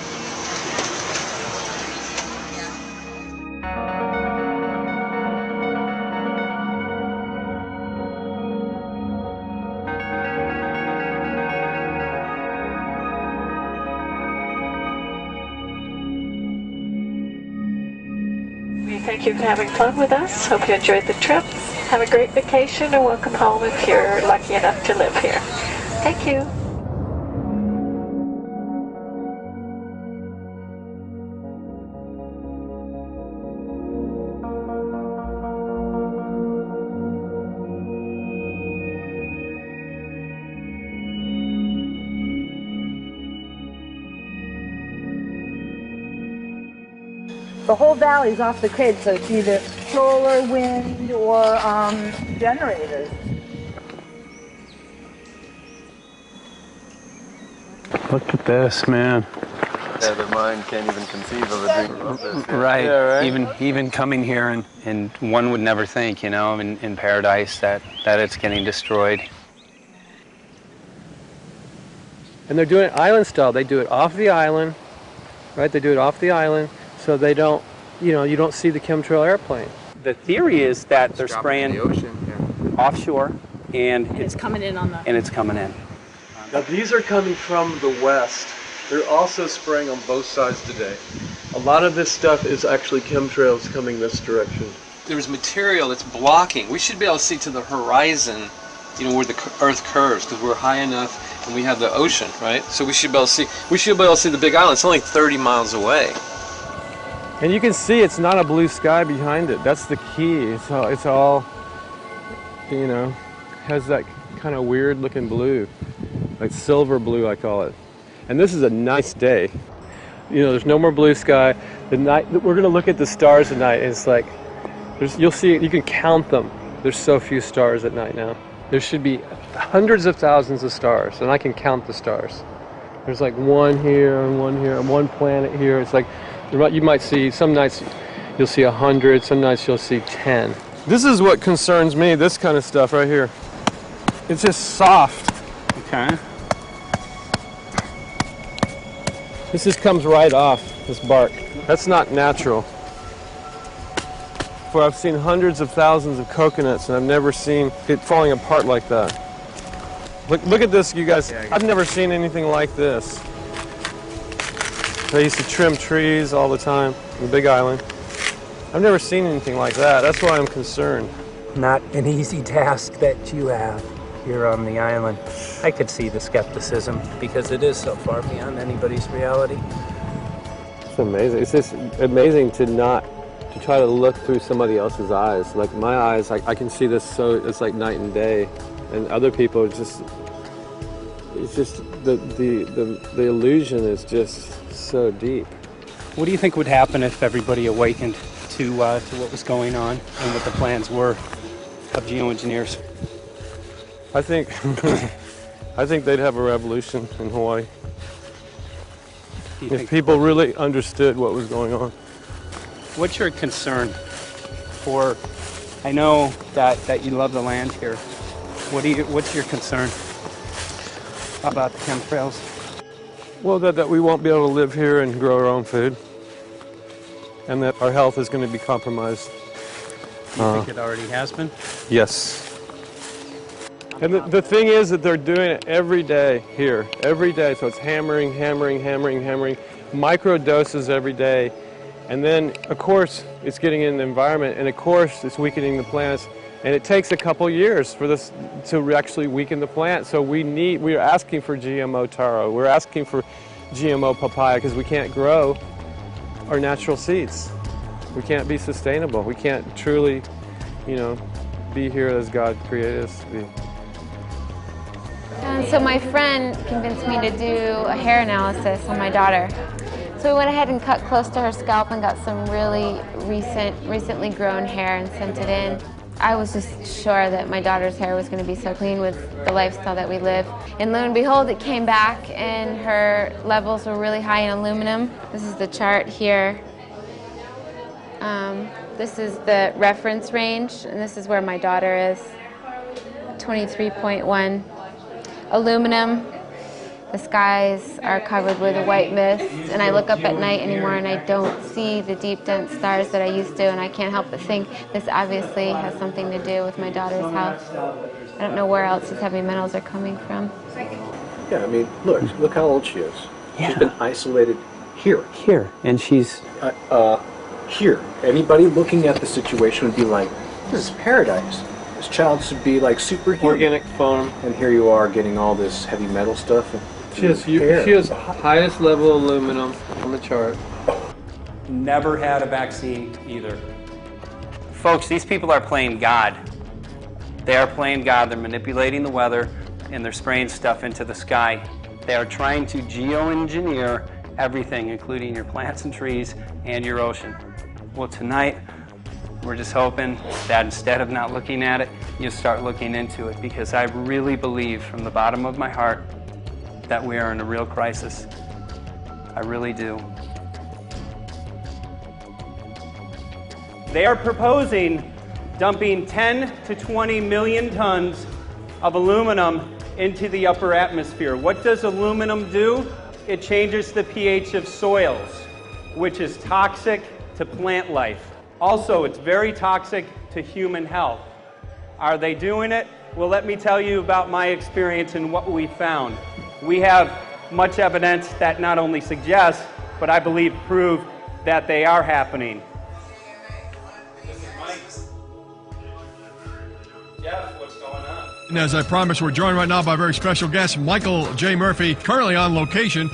Thank you for having fun with us. Hope you enjoyed the trip. Have a great vacation and welcome home if you're lucky enough to live here. Thank you. The whole valley's off the grid, so it's either solar, wind, or generators. Look at this, man. Yeah, their mind can't even conceive of a dream of this. Right. Yeah, right. Even coming here, and one would never think, you know, in paradise that it's getting destroyed. And they're doing it island style. They do it off the island, right? They do it off the island, so they don't, you know, you don't see the chemtrail airplane. The theory is that they're spraying the ocean, offshore, and it's coming in on the... And it's coming in. Now these are coming from the west. They're also spraying on both sides today. A lot of this stuff is actually chemtrails coming this direction. There's material that's blocking. We should be able to see to the horizon, you know, where the Earth curves, because we're high enough and we have the ocean, right? So we should be able to see. We should be able to see the Big Island. It's only 30 miles away. And you can see it's not a blue sky behind it. That's the key. It's all, you know, has that kind of weird looking blue, like silver blue, I call it. And this is a nice day. You know, there's no more blue sky. The night, we're gonna look at the stars at night, and it's like, you'll see, you can count them. There's so few stars at night now. There should be hundreds of thousands of stars, and I can count the stars. There's like one here, and one planet here. It's like, you might see, some nights you'll see 100, some nights you'll see 10. This is what concerns me, this kind of stuff right here. It's just soft. Okay. This just comes right off, this bark. That's not natural. For I've seen hundreds of thousands of coconuts, and I've never seen it falling apart like that. Look at this, you guys. I've never seen anything like this. I used to trim trees all the time in the Big Island. I've never seen anything like that. That's why I'm concerned. Not an easy task that you have here on the island. I could see the skepticism because it is so far beyond anybody's reality. It's amazing. It's just amazing to try to look through somebody else's eyes. Like my eyes, I can see this, so it's like night and day. And other people, it's just the illusion is just so deep. What do you think would happen if everybody awakened to what was going on and what the plans were of geoengineers? I think they'd have a revolution in Hawaii if people really understood what was going on. What's your concern for? I know that you love the land here. What's your concern about the chemtrails? Well, that we won't be able to live here and grow our own food, and that our health is going to be compromised. You think it already has been? Yes. And the thing is that they're doing it every day here, every day. So it's hammering, micro doses every day. And then, of course, it's getting in the environment, and of course, it's weakening the plants. And it takes a couple years for this to actually weaken the plant. So we are asking for GMO taro. We're asking for GMO papaya because we can't grow our natural seeds. We can't be sustainable. We can't truly, you know, be here as God created us to be. So my friend convinced me to do a hair analysis on my daughter. So we went ahead and cut close to her scalp and got some really recently grown hair and sent it in. I was just sure that my daughter's hair was going to be so clean with the lifestyle that we live. And lo and behold, it came back and her levels were really high in aluminum. This is the chart here. This is the reference range, and this is where my daughter is, 23.1. Aluminum. The skies are covered with a white mist, and I look up at night anymore and I don't see the deep, dense stars that I used to, and I can't help but think this obviously has something to do with my daughter's health. I don't know where else these heavy metals are coming from. Yeah, I mean, look how old she is. Yeah. She's been isolated here. Here, and she's... Here. Anybody looking at the situation would be like, this is paradise. This child should be like superhuman. Organic foam. And here you are getting all this heavy metal stuff. She has highest level aluminum on the chart. Never had a vaccine either. Folks, these people are playing God. They are playing God. They're manipulating the weather, and they're spraying stuff into the sky. They are trying to geoengineer everything, including your plants and trees and your ocean. Well, tonight, we're just hoping that instead of not looking at it, you start looking into it, because I really believe from the bottom of my heart that we are in a real crisis. I really do. They are proposing dumping 10 to 20 million tons of aluminum into the upper atmosphere. What does aluminum do? It changes the pH of soils, which is toxic to plant life. Also, it's very toxic to human health. Are they doing it? Well, let me tell you about my experience and what we found. We have much evidence that not only suggests, but I believe prove that they are happening. Jeff, what's going on? And as I promised, we're joined right now by a very special guest, Michael J. Murphy, currently on location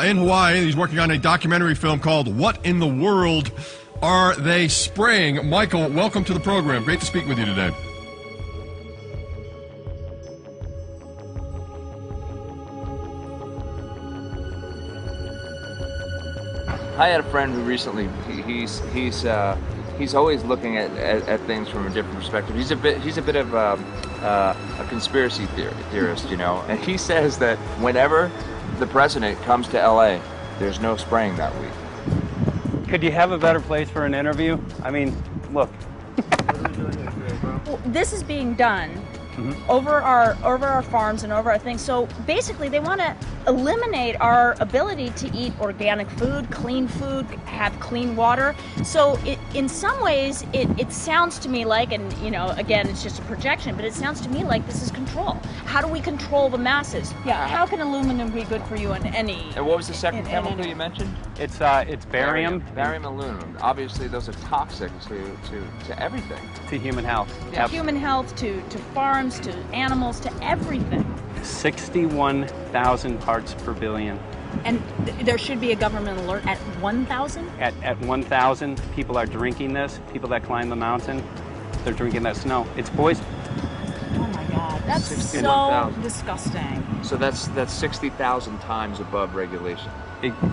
in Hawaii. He's working on a documentary film called What in the World Are They Spraying? Michael, welcome to the program. Great to speak with you today. I had a friend who recently, he's always looking at things from a different perspective. He's a bit of a conspiracy theorist, you know, and he says that whenever the president comes to LA, there's no spraying that week. Could you have a better place for an interview? I mean, look. Well, this is being done over our farms and over our things. So basically, they want to eliminate our ability to eat organic food, have clean water. So in some ways, it sounds to me like, and you know, again, it's just a projection, but it sounds to me like this is control. How do we control the masses? Yeah. How can aluminum be good for you in any? And what was the second chemical you mentioned? It's barium. Barium aluminum. Obviously, those are toxic to everything. To human health. To human health, to farms, to animals, to everything. 61,000 parts per billion. And there should be a government alert at 1,000? At 1,000, people are drinking this. People that climb the mountain, they're drinking that snow. It's poison. Oh my God, that's so disgusting. So that's 60,000 times above regulation.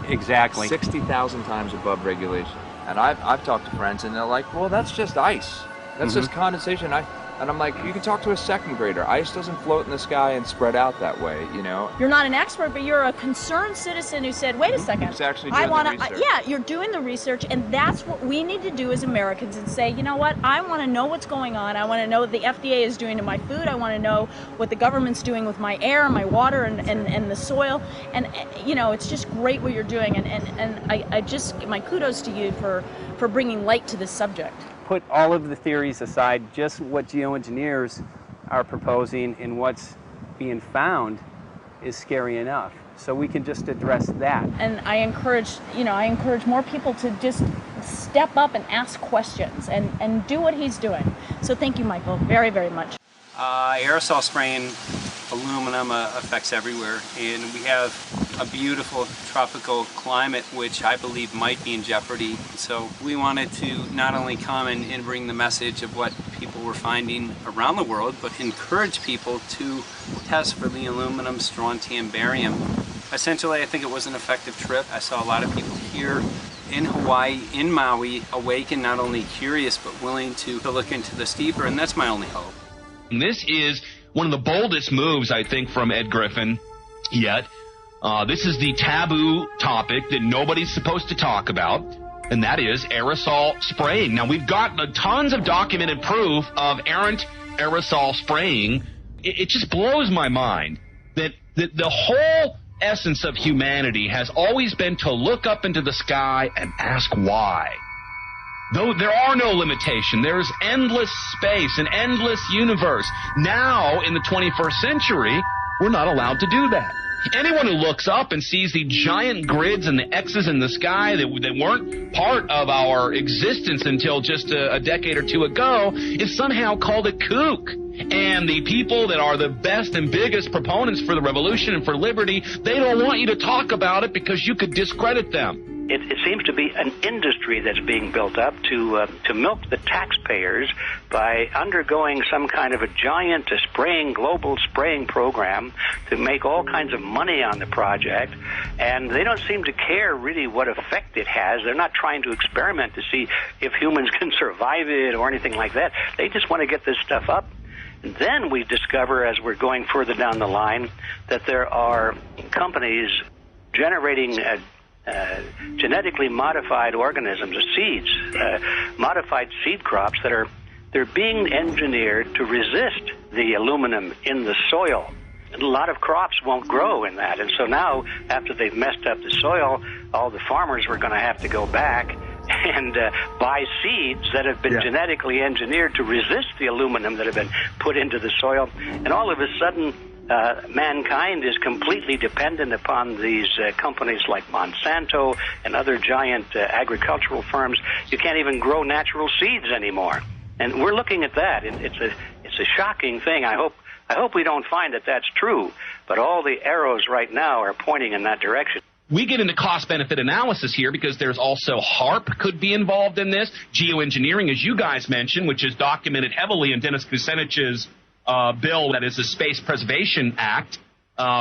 Exactly. 60,000 times above regulation. And I've talked to friends and they're like, well, that's just ice. That's just condensation. And I'm like, you can talk to a second grader. Ice doesn't float in the sky and spread out that way, you know? You're not an expert, but you're a concerned citizen who said, wait a second. Who's actually doing the research. Yeah, you're doing the research, and that's what we need to do as Americans and say, you know what, I want to know what's going on. I want to know what the FDA is doing to my food. I want to know what the government's doing with my air, my water, and the soil. And, you know, it's just great what you're doing, and I just, my kudos to you for bringing light to this subject. Put all of the theories aside, just what geoengineers are proposing and what's being found is scary enough. So we can just address that. And I encourage more people to just step up and ask questions and do what he's doing. So thank you, Michael, very, very much. Aerosol spraying aluminum affects everywhere, and we have a beautiful tropical climate which I believe might be in jeopardy. So we wanted to not only come and bring the message of what people were finding around the world, but encourage people to test for the aluminum, strontium, barium. Essentially, I think it was an effective trip. I saw a lot of people here in Hawaii, in Maui, awake and not only curious, but willing to look into this deeper, and that's my only hope. This is one of the boldest moves, I think, from Ed Griffin yet. This is the taboo topic that nobody's supposed to talk about, and that is aerosol spraying. Now, we've got tons of documented proof of errant aerosol spraying. It just blows my mind that the whole essence of humanity has always been to look up into the sky and ask why. Though there are no limitations, there is endless space, an endless universe. Now, in the 21st century, we're not allowed to do that. Anyone who looks up and sees the giant grids and the X's in the sky that weren't part of our existence until just a decade or two ago is somehow called a kook. And the people that are the best and biggest proponents for the revolution and for liberty, they don't want you to talk about it because you could discredit them. It seems to be an industry that's being built up to milk the taxpayers by undergoing some kind of a giant global spraying program to make all kinds of money on the project. And they don't seem to care really what effect it has. They're not trying to experiment to see if humans can survive it or anything like that. They just want to get this stuff up. And then we discover, as we're going further down the line, that there are companies generating genetically modified organisms, seeds, modified seed crops they're being engineered to resist the aluminum in the soil. And a lot of crops won't grow in that. And so now, after they've messed up the soil, all the farmers were going to have to go back and buy seeds that have been genetically engineered to resist the aluminum that have been put into the soil. And all of a sudden, mankind is completely dependent upon these companies like Monsanto and other giant agricultural firms. You can't even grow natural seeds anymore. And we're looking at that. It's a shocking thing. I hope we don't find that that's true. But all the arrows right now are pointing in that direction. We get into cost-benefit analysis here because there's also HARP could be involved in this. Geoengineering, as you guys mentioned, which is documented heavily in Dennis Kucinich's bill, that is the Space Preservation Act,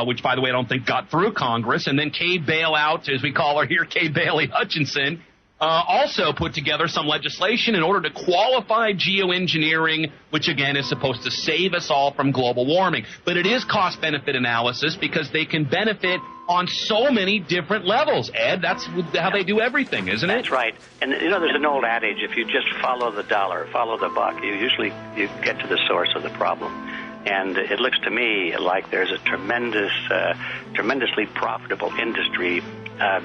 which, by the way, I don't think got through Congress. And then Kay Bailout, as we call her here, Kay Bailey Hutchinson, also put together some legislation in order to qualify geoengineering, which, again, is supposed to save us all from global warming. But it is cost-benefit analysis because they can benefit on so many different levels. Ed, that's how they do everything, isn't it? That's right. And, there's an old adage, if you just follow the dollar, follow the buck, you get to the source of the problem. And it looks to me like there's a tremendously profitable industry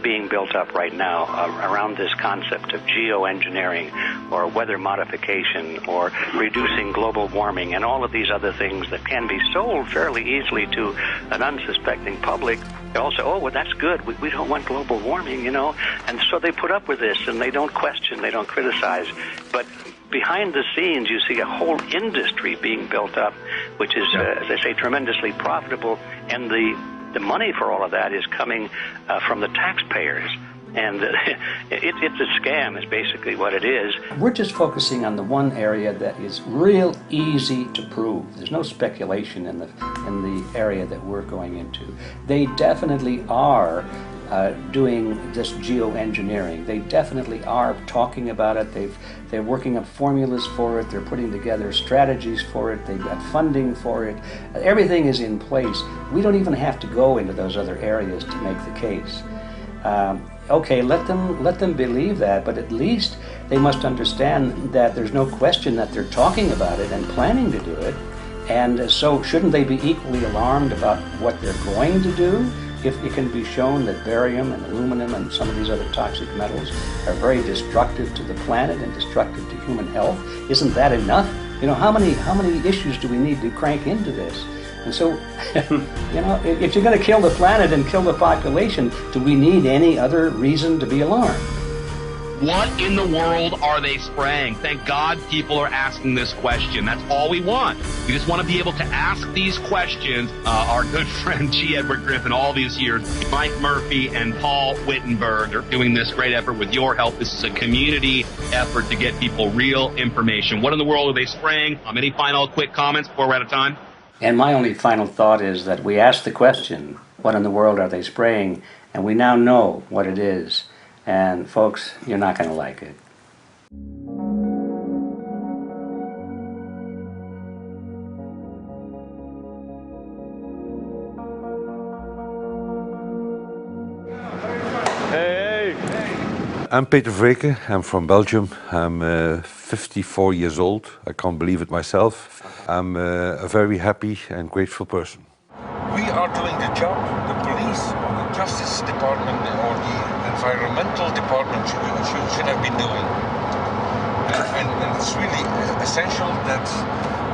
being built up right now around this concept of geoengineering or weather modification or reducing global warming and all of these other things that can be sold fairly easily to an unsuspecting public. They all say, oh, well, that's good. We don't want global warming, And so they put up with this, and they don't question, they don't criticize. But behind the scenes, you see a whole industry being built up, which is, as I say, tremendously profitable. And the money for all of that is coming from the taxpayers. And it's a scam is basically what it is. We're just focusing on the one area that is real easy to prove. There's no speculation in the area that we're going into. They definitely are doing this geoengineering. They definitely are talking about it. They're working up formulas for it. They're putting together strategies for it. They've got funding for it. Everything is in place. We don't even have to go into those other areas to make the case. Okay, let them believe that, but at least they must understand that there's no question that they're talking about it and planning to do it. And so shouldn't they be equally alarmed about what they're going to do if it can be shown that barium and aluminum and some of these other toxic metals are very destructive to the planet and destructive to human health? Isn't that enough? How many issues do we need to crank into this? And so, if you're going to kill the planet and kill the population, do we need any other reason to be alarmed? What in the world are they spraying? Thank God people are asking this question. That's all we want. We just want to be able to ask these questions. Our good friend G. Edward Griffin, all these years, Mike Murphy and Paul Wittenberg are doing this great effort with your help. This is a community effort to get people real information. What in the world are they spraying? Any final quick comments before we're out of time? And my only final thought is that we asked the question, what in the world are they spraying? And we now know what it is. And folks, you're not going to like it. I'm Peter Vreke. I'm from Belgium. I'm 54 years old. I can't believe it myself. I'm a very happy and grateful person. We are doing the job the police or the Justice Department or the Environmental Department should have been doing. And it's really essential that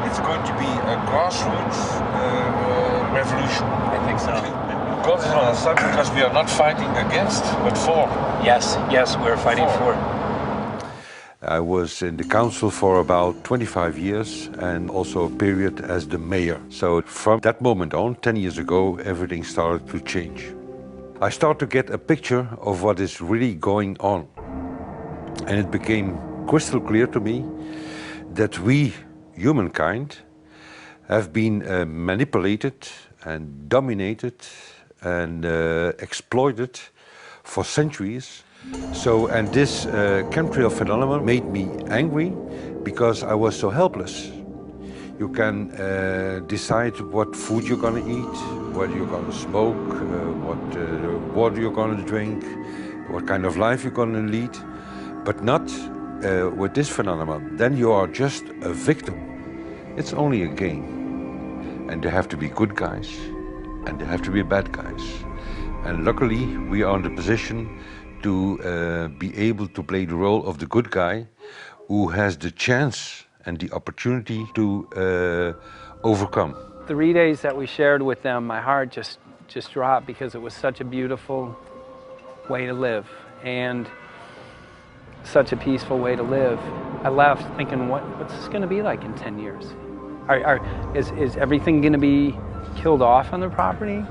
it's going to be a grassroots revolution. I think so. God is on our side because we are not fighting against, but for. Yes, we're fighting for. I was in the council for about 25 years and also a period as the mayor. So from that moment on, 10 years ago, everything started to change. I start to get a picture of what is really going on. And it became crystal clear to me that we, humankind, have been manipulated and dominated and exploited for centuries. And this chemtrail phenomenon made me angry because I was so helpless. You can decide what food you're going to eat, whether you're going to smoke, what water you're going to drink, what kind of life you're going to lead, but not with this phenomenon. Then you are just a victim. It's only a game. And there have to be good guys, and there have to be bad guys. And luckily, we are in the position to be able to play the role of the good guy who has the chance and the opportunity to overcome. The 3 days that we shared with them, my heart just dropped because it was such a beautiful way to live and such a peaceful way to live. I left thinking, what's this going to be like in 10 years? Is everything going to be killed off on their property?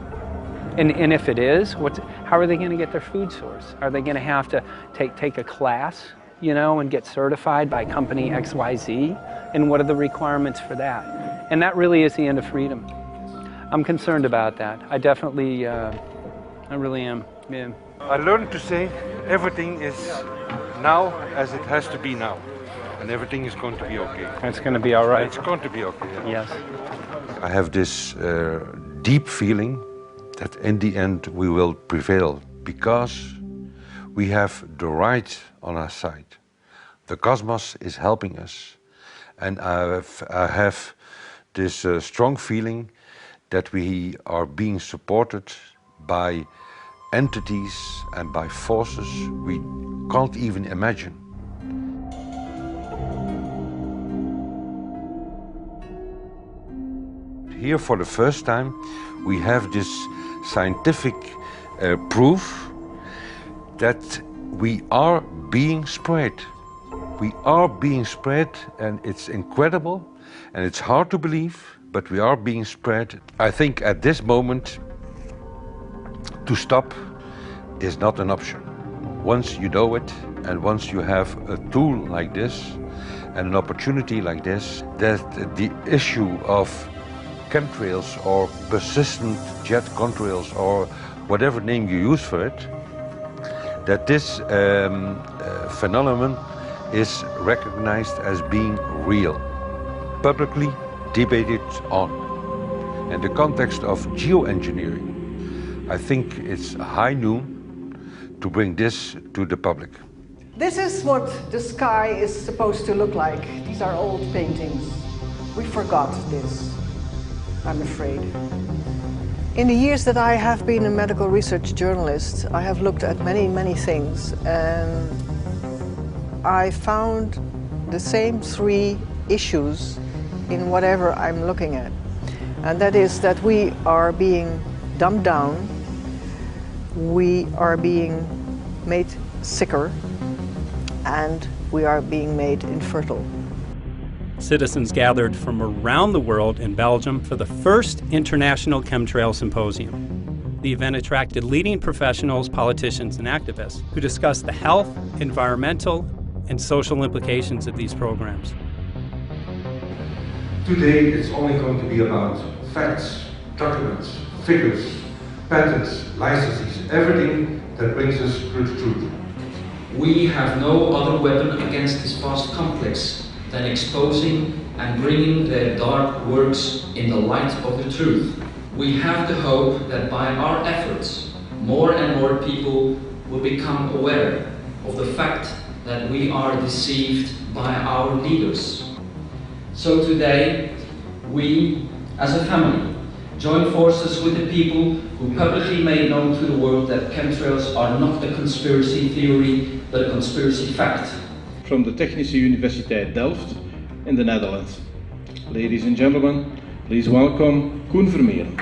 And if it is, how are they going to get their food source? Are they going to have to take a class, you know, and get certified by company XYZ? And what are the requirements for that? And that really is the end of freedom. I'm concerned about that. I definitely, I really am. Yeah. I learned to say everything is now as it has to be now. And everything is going to be okay. It's going to be all right. It's going to be okay. Yeah. Yes. I have this deep feeling that in the end we will prevail because we have the right on our side. The cosmos is helping us. And I have this strong feeling that we are being supported by entities and by forces we can't even imagine. Here for the first time we have this scientific proof that we are being spread. We are being spread, and it's incredible and it's hard to believe, but we are being spread. I think at this moment to stop is not an option. Once you know it and once you have a tool like this and an opportunity like this, that the issue of chemtrails or persistent jet contrails or whatever name you use for it, that this phenomenon is recognized as being real, publicly debated on. In the context of geoengineering, I think it's high noon to bring this to the public. This is what the sky is supposed to look like. These are old paintings. We forgot this, I'm afraid. In the years that I have been a medical research journalist, I have looked at many things, and I found the same three issues in whatever I'm looking at. And that is that we are being dumbed down, we are being made sicker, and we are being made infertile. Citizens gathered from around the world in Belgium for the first International Chemtrail Symposium. The event attracted leading professionals, politicians, and activists who discussed the health, environmental, and social implications of these programs. Today it's only going to be about facts, documents, figures, patents, licenses, everything that brings us to the truth. We have no other weapon against this vast complex than exposing and bringing their dark works in the light of the truth. We have the hope that by our efforts, more and more people will become aware of the fact that we are deceived by our leaders. So today, we, as a family, join forces with the people who publicly made known to the world that chemtrails are not a conspiracy theory, but a conspiracy fact. From the Technische Universiteit Delft in the Netherlands. Ladies and gentlemen, please welcome Koen Vermeeren.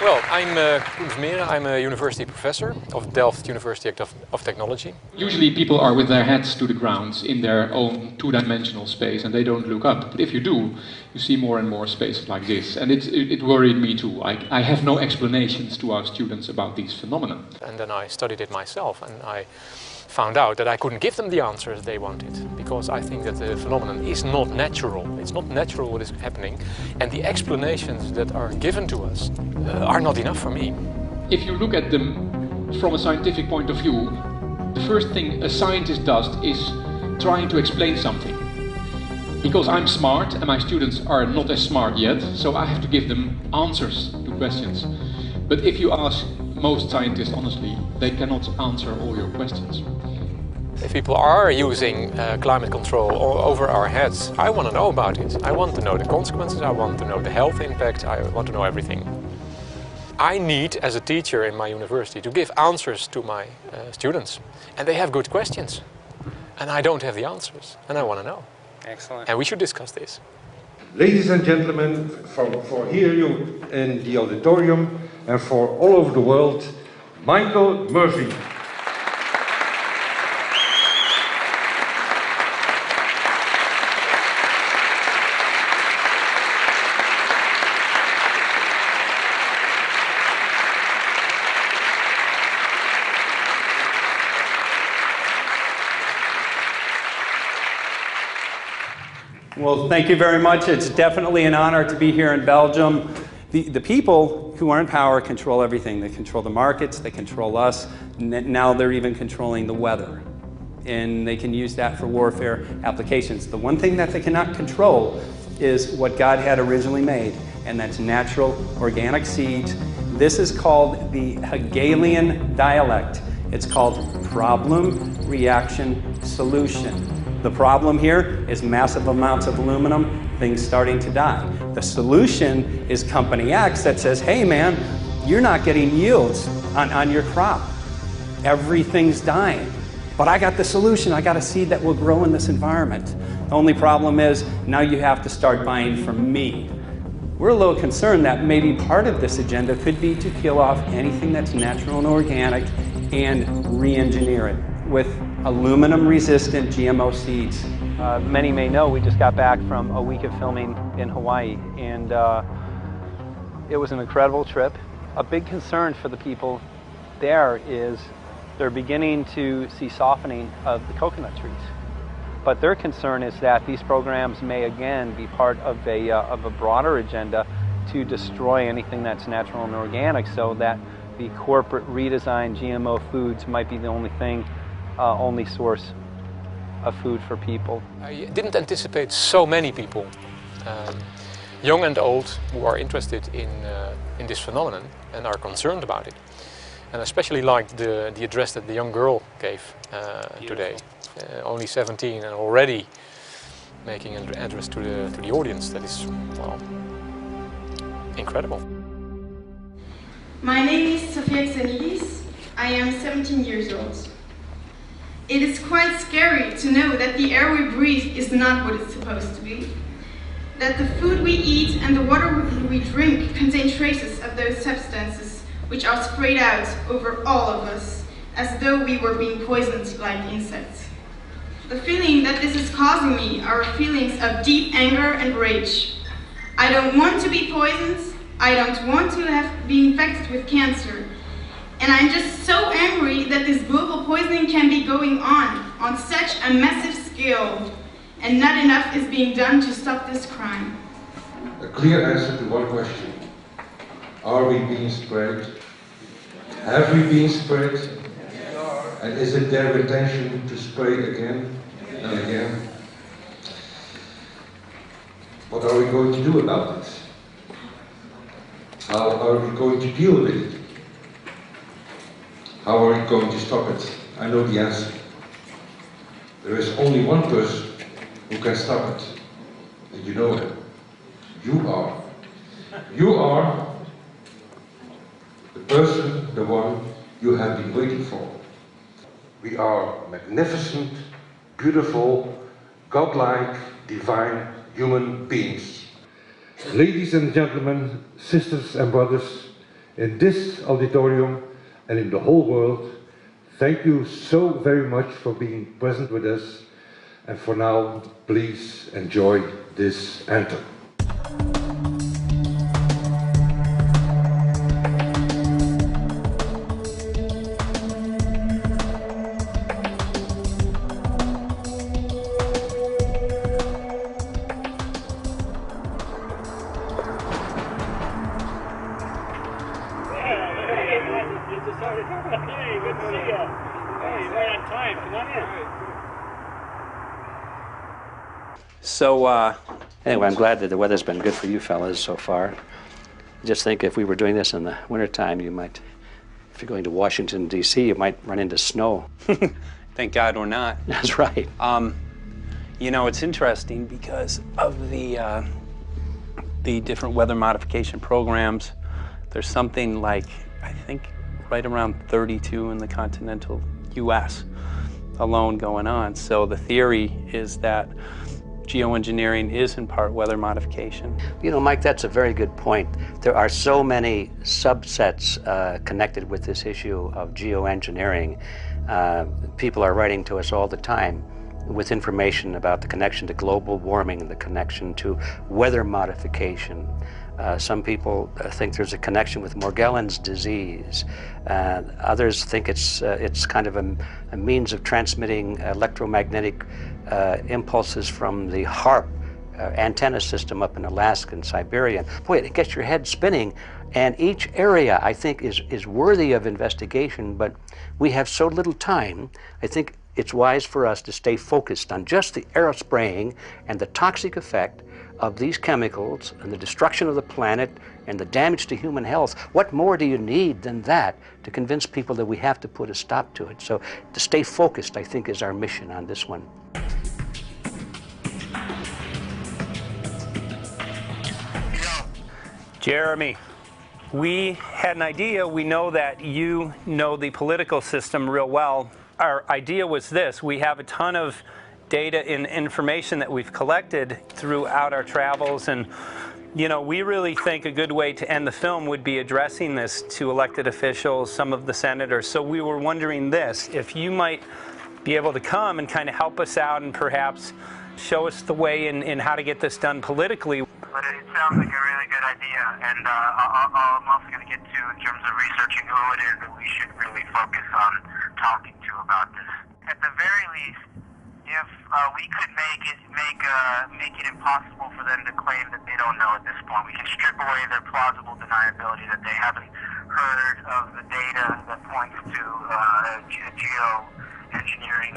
Well, I'm Koen Vermeeren. I'm a university professor of Delft University of Technology. Usually people are with their heads to the ground in their own two-dimensional space and they don't look up. But if you do, you see more and more spaces like this. And it worried me too. I have no explanations to our students about these phenomena. And then I studied it myself and I found out that I couldn't give them the answers they wanted, because I think that the phenomenon is not natural. It's not natural what is happening, and the explanations that are given to us are not enough for me. If you look at them from a scientific point of view, the first thing a scientist does is trying to explain something. Because I'm smart and my students are not as smart yet, so I have to give them answers to questions. But if you ask most scientists honestly, they cannot answer all your questions. If people are using climate control over our heads, I want to know about it. I want to know the consequences, I want to know the health impact, I want to know everything. I need, as a teacher in my university, to give answers to my students. And they have good questions. And I don't have the answers, and I want to know. Excellent. And we should discuss this. Ladies and gentlemen, for here you in the auditorium and for all over the world, Michael Murphy. Well, thank you very much. It's definitely an honor to be here in Belgium. The people who are in power control everything. They control the markets, they control us. Now they're even controlling the weather. And they can use that for warfare applications. The one thing that they cannot control is what God had originally made, and that's natural organic seeds. This is called the Hegelian dialect. It's called problem, reaction, solution. The problem here is massive amounts of aluminum, things starting to die. The solution is Company X that says, hey man, you're not getting yields on your crop. Everything's dying. But I got the solution, I got a seed that will grow in this environment. The only problem is, now you have to start buying from me. We're a little concerned that maybe part of this agenda could be to kill off anything that's natural and organic and re-engineer it with aluminum-resistant GMO seeds. Many may know we just got back from a week of filming in Hawaii, and it was an incredible trip. A big concern for the people there is they're beginning to see softening of the coconut trees. But their concern is that these programs may again be part of a broader agenda to destroy anything that's natural and organic, so that the corporate redesigned GMO foods might be the only source of food for people. I didn't anticipate so many people, young and old, who are interested in this phenomenon and are concerned about it. And I especially liked the address that the young girl gave today. Only 17 and already making an address to the audience. That is, well, incredible. My name is Sofia Xenidis. I am 17 years old. It is quite scary to know that the air we breathe is not what it's supposed to be. That the food we eat and the water we drink contain traces of those substances which are sprayed out over all of us, as though we were being poisoned like insects. The feeling that this is causing me are feelings of deep anger and rage. I don't want to be poisoned. I don't want to be infected with cancer. And I'm just so angry that this global poisoning can be going on such a massive scale, and not enough is being done to stop this crime. A clear answer to one question. Are we being sprayed? Have we been sprayed? And is it their intention to spray again and again? What are we going to do about it? How are we going to deal with it? How are we going to stop it? I know the answer. There is only one person who can stop it. And you know him. You are. You are the person, the one you have been waiting for. We are magnificent, beautiful, godlike, divine human beings. Ladies and gentlemen, sisters and brothers, in this auditorium and in the whole world, thank you so very much for being present with us. And for now, please enjoy this anthem. So, anyway, I'm glad that the weather's been good for you fellas so far. Just think if we were doing this in the wintertime, you might, if you're going to Washington, D.C., you might run into snow. Thank God we're not. That's right. You know, it's interesting because of the different weather modification programs. There's something like, I think, right around 32 in the continental U.S. alone going on. So the theory is that geoengineering is in part weather modification. You know, Mike, that's a very good point. There are so many subsets connected with this issue of geoengineering. People are writing to us all the time with information about the connection to global warming and the connection to weather modification. Some people think there's a connection with Morgellons disease. Others think it's kind of a means of transmitting electromagnetic impulses from the HAARP antenna system up in Alaska and Siberia. Boy, it gets your head spinning. And each area, I think, is worthy of investigation, but we have so little time. I think it's wise for us to stay focused on just the aerospraying and the toxic effect of these chemicals and the destruction of the planet and the damage to human health. What more do you need than that to convince people that we have to put a stop to it? So to stay focused, I think, is our mission on this one. Jeremy, we had an idea. We know that you know the political system real well. Our idea was this: we have a ton of data and information that we've collected throughout our travels, and you know, we really think a good way to end the film would be addressing this to elected officials, some of the senators. So we were wondering this, if you might be able to come and kind of help us out and perhaps show us the way in how to get this done politically. But it sounds like a really good idea, and I'm also going to get to, in terms of researching who it is that we should really focus on talking to about this. At the very least, if we could make it impossible for them to claim that they don't know at this point, we can strip away their plausible deniability that they haven't heard of the data that points to geoengineering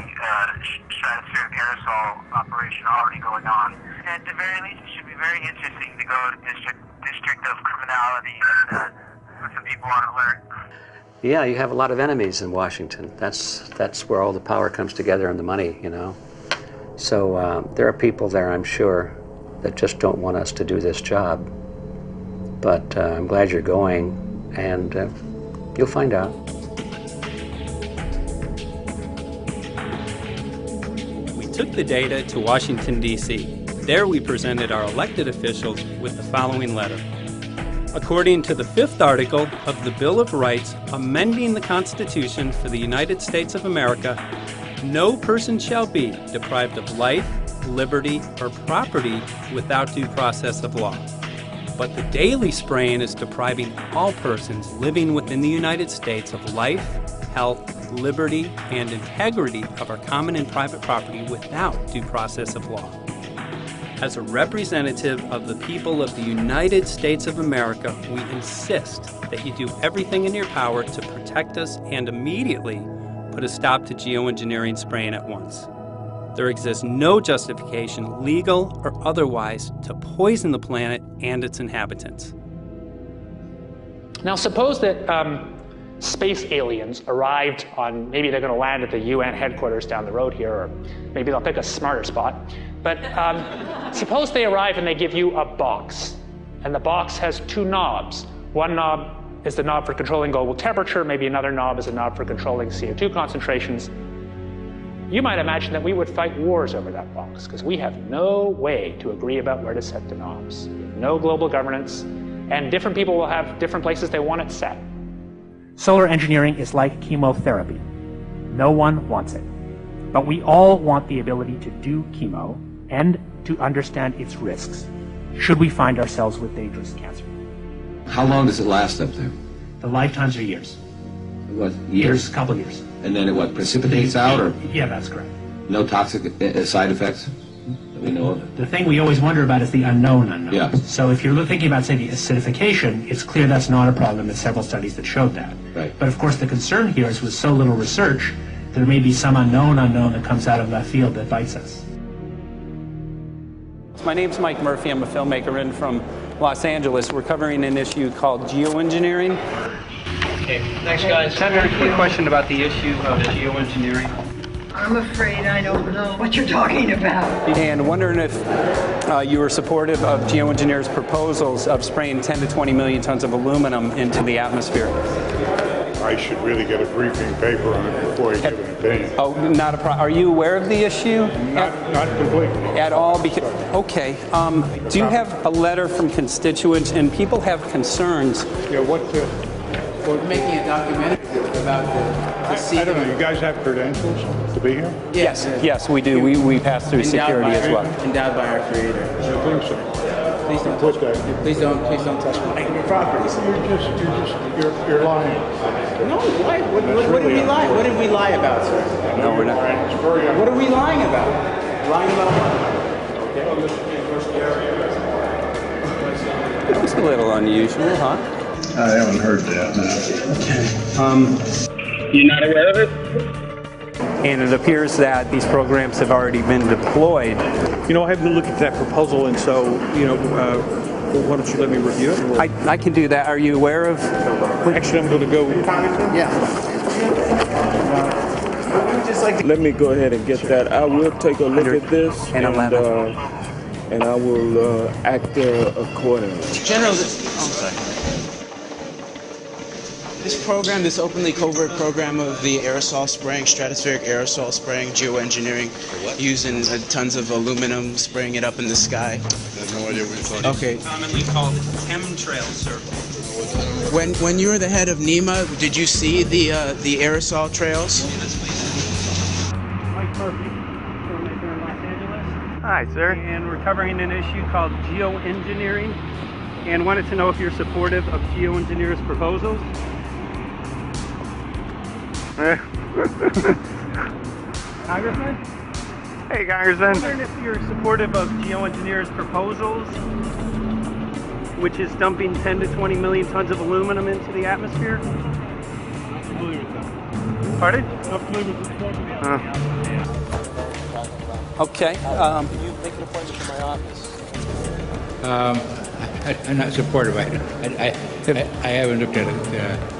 stratospheric aerosol operation already going on. At the very least, it should be very interesting to go to District of Criminality and put some people on alert. Yeah, you have a lot of enemies in Washington. That's where all the power comes together and the money, you know. So there are people there, I'm sure, that just don't want us to do this job. But I'm glad you're going, and you'll find out. We took the data to Washington, D.C. There we presented our elected officials with the following letter. According to the 5th article of the Bill of Rights amending the Constitution for the United States of America, no person shall be deprived of life, liberty, or property without due process of law. But the daily spraying is depriving all persons living within the United States of life, health, liberty, and integrity of our common and private property without due process of law. As a representative of the people of the United States of America, we insist that you do everything in your power to protect us and immediately put a stop to geoengineering spraying at once. There exists no justification, legal or otherwise, to poison the planet and its inhabitants. Now suppose that space aliens arrived on, maybe they're going to land at the UN headquarters down the road here, or maybe they'll pick a smarter spot. But suppose they arrive and they give you a box, and the box has 2 knobs. One knob is the knob for controlling global temperature, maybe another knob is a knob for controlling CO2 concentrations. You might imagine that we would fight wars over that box, because we have no way to agree about where to set the knobs. We have no global governance, and different people will have different places they want it set. Solar engineering is like chemotherapy. No one wants it. But we all want the ability to do chemo and to understand its risks, should we find ourselves with dangerous cancer. How long does it last up there? The lifetimes are years. What, years? A couple of years. And then it what, precipitates out, or Yeah, that's correct. no toxic side effects that we know of? The thing we always wonder about is the unknown unknown. Yeah. So if you're thinking about, say, the acidification, it's clear that's not a problem. There's several studies that showed that. Right. But of course the concern here is with so little research, there may be some unknown that comes out of left field that bites us. My name's Mike Murphy. I'm a filmmaker in from Los Angeles. We're covering an issue called geoengineering. Okay, thanks guys. Senator, quick question about the issue of geoengineering. I'm afraid I don't know what you're talking about. And wondering if you were supportive of geoengineers' proposals of spraying 10 to 20 million tons of aluminum into the atmosphere. I should really get a briefing paper on it before I give an opinion. Oh, not a problem. Are you aware of the issue? Not completely. At all? Okay. Do you have a letter from constituents, and people have concerns? Yeah, We're making a documentary about the I don't know, you guys have credentials to be here? Yes, we do. We pass through security as well. Endowed by our Creator. I think so. Please don't touch me. Please don't touch my property. You're lying. No, why? What did we lie? What did we lie about, sir? No, we're not. What are we lying about? Lying about what? That was a little unusual, huh? I haven't heard that. You're not aware of it? And it appears that these programs have already been deployed. You know, I haven't looked at that proposal, and so, why don't you let me review it? I can do that. Are you aware of? Actually, I'm going to go. Yeah. Let me go ahead and get that. I will take a look at this, and I will act accordingly. General, this program, this openly covert program of the aerosol spraying, stratospheric aerosol spraying, geoengineering, using tons of aluminum, spraying it up in the sky. I have no idea what you're talking about. Okay. Commonly called chemtrail circle. When you were the head of NEMA, did you see the aerosol trails? Mike Murphy, filmmaker in Los Angeles. Hi, sir. And we're covering an issue called geoengineering, and wanted to know if you're supportive of geoengineers' proposals. Congressman? Hey, Congressman. I'm wondering if you're supportive of geoengineers' proposals, which is dumping 10 to 20 million tons of aluminum into the atmosphere. Not familiar with that. Pardon? Not familiar with this. Okay. Can you make an appointment for my office? I'm not supportive. I haven't looked at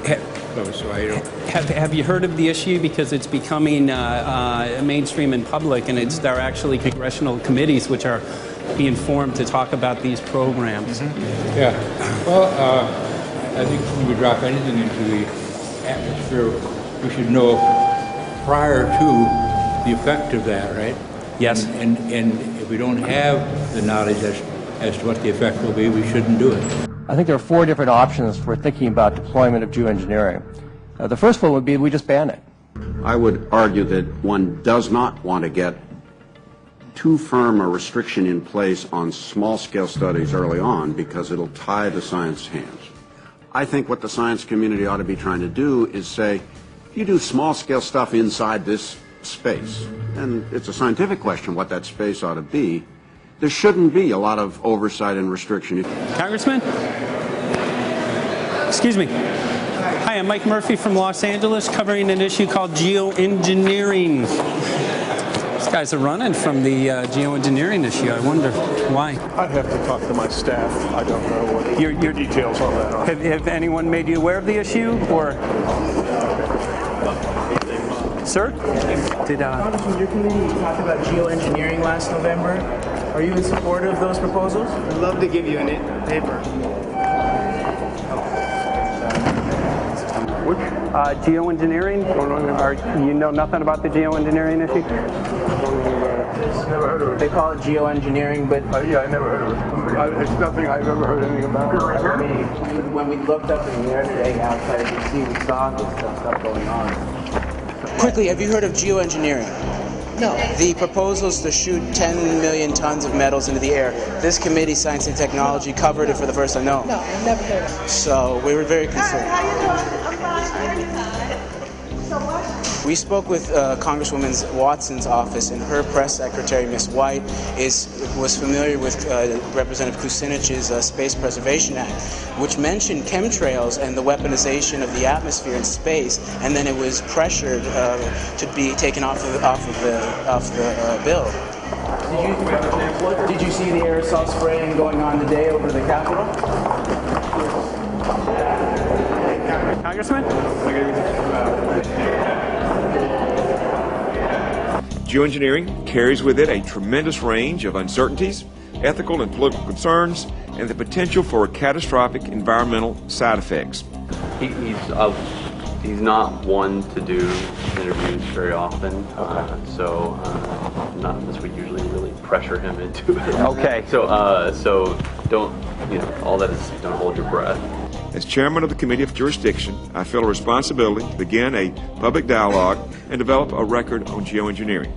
it close, so I don't. Have you heard of the issue? Because it's becoming mainstream in public, and there are actually congressional committees which are being formed to talk about these programs. Mm-hmm. Yeah. Well, I think when we drop anything into the atmosphere, we should know prior to the effect of that, right? Yes. And if we don't have the knowledge as to what the effect will be, we shouldn't do it. I think there are 4 different options for thinking about deployment of geoengineering. The first one would be we just ban it. I would argue that one does not want to get too firm a restriction in place on small-scale studies early on because it'll tie the science hands. I think what the science community ought to be trying to do is say, if you do small-scale stuff inside this space, and it's a scientific question what that space ought to be, there shouldn't be a lot of oversight and restriction. Congressman? Excuse me. Hi, I'm Mike Murphy from Los Angeles, covering an issue called geoengineering. These guys are running from the geoengineering issue. I wonder why. I'd have to talk to my staff. I don't know what the details on that are. Have anyone made you aware of the issue, or? Sir? Congressman, your committee talked about geoengineering last November. Are you in support of those proposals? I'd love to give you a paper. Geoengineering? You know nothing about the geoengineering issue? like this. Never heard of it. They call it geoengineering, but yeah, I never heard of it. It's nothing I've ever heard anything about. I mean, when we looked up in the air today outside D.C., we saw this stuff going on. Quickly, have you heard of geoengineering? No. The proposals to shoot 10 million tons of metals into the air. This committee, Science and Technology, covered it for the first time. No. No, I've never heard of it. So we were very concerned. How you doing? I'm fine. So what? We spoke with Congresswoman Watson's office, and her press secretary, Ms. White, was familiar with Representative Kucinich's Space Preservation Act, which mentioned chemtrails and the weaponization of the atmosphere in space, and then it was pressured to be taken off the bill. Did you see the aerosol spraying going on today over the Capitol? Congressman? Geoengineering carries with it a tremendous range of uncertainties, ethical and political concerns, and the potential for catastrophic environmental side effects. He's not one to do interviews very often, not unless we usually really pressure him into it. Okay. So don't, all that is, don't hold your breath. As chairman of the Committee of Jurisdiction, I feel a responsibility to begin a public dialogue and develop a record on geoengineering.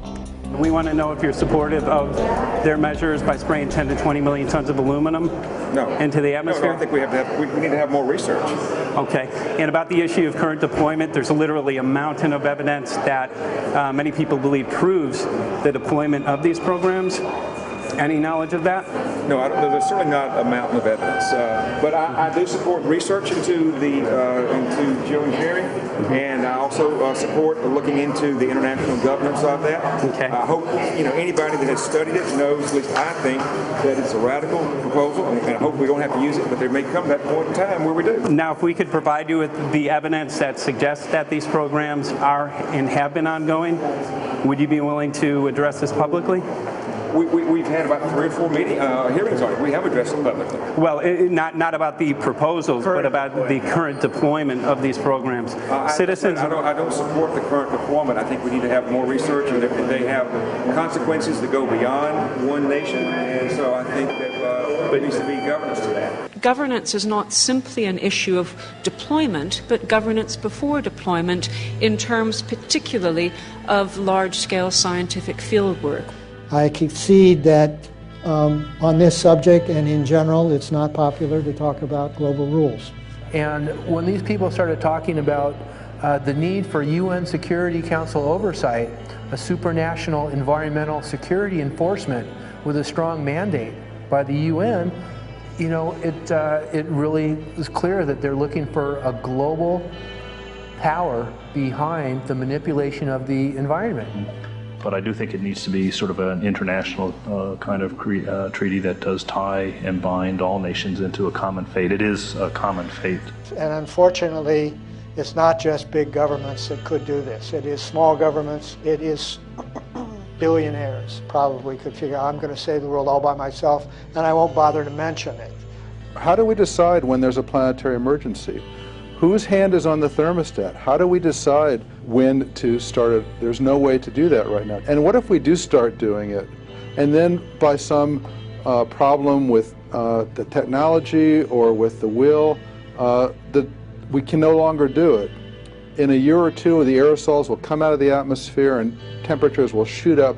We want to know if you're supportive of their measures by spraying 10 to 20 million tons of aluminum into the atmosphere? No, I think we need to have more research. Okay. And about the issue of current deployment, there's literally a mountain of evidence that many people believe proves the deployment of these programs. Any knowledge of that? No, there's certainly not a mountain of evidence, but I do support research into geoengineering, and I also support looking into the international governance of that. Okay. I hope anybody that has studied it knows, at least I think, that it's a radical proposal, and I hope we don't have to use it, but there may come that point in time where we do. Now, if we could provide you with the evidence that suggests that these programs are and have been ongoing, would you be willing to address this publicly? We've had about 3 or 4 hearings on it. We have addressed it publicly. Well, not about the proposals, but about the current deployment of these programs. Citizens. I don't support the current deployment. I think we need to have more research, and they have consequences that go beyond one nation, and so I think that there needs to be governance to that. Governance is not simply an issue of deployment, but governance before deployment in terms particularly of large-scale scientific fieldwork. I concede that on this subject and in general, it's not popular to talk about global rules. And when these people started talking about the need for UN Security Council oversight, a supranational environmental security enforcement with a strong mandate by the UN, it really was clear that they're looking for a global power behind the manipulation of the environment. But I do think it needs to be sort of an international kind of treaty that does tie and bind all nations into a common fate. It is a common fate. And unfortunately, it's not just big governments that could do this. It is small governments. It is billionaires probably could figure, I'm going to save the world all by myself, and I won't bother to mention it. How do we decide when there's a planetary emergency? Whose hand is on the thermostat? How do we decide when to start it? There's no way to do that right now. And what if we do start doing it, and then by some problem with the technology or with the will, we can no longer do it? In a year or two, the aerosols will come out of the atmosphere and temperatures will shoot up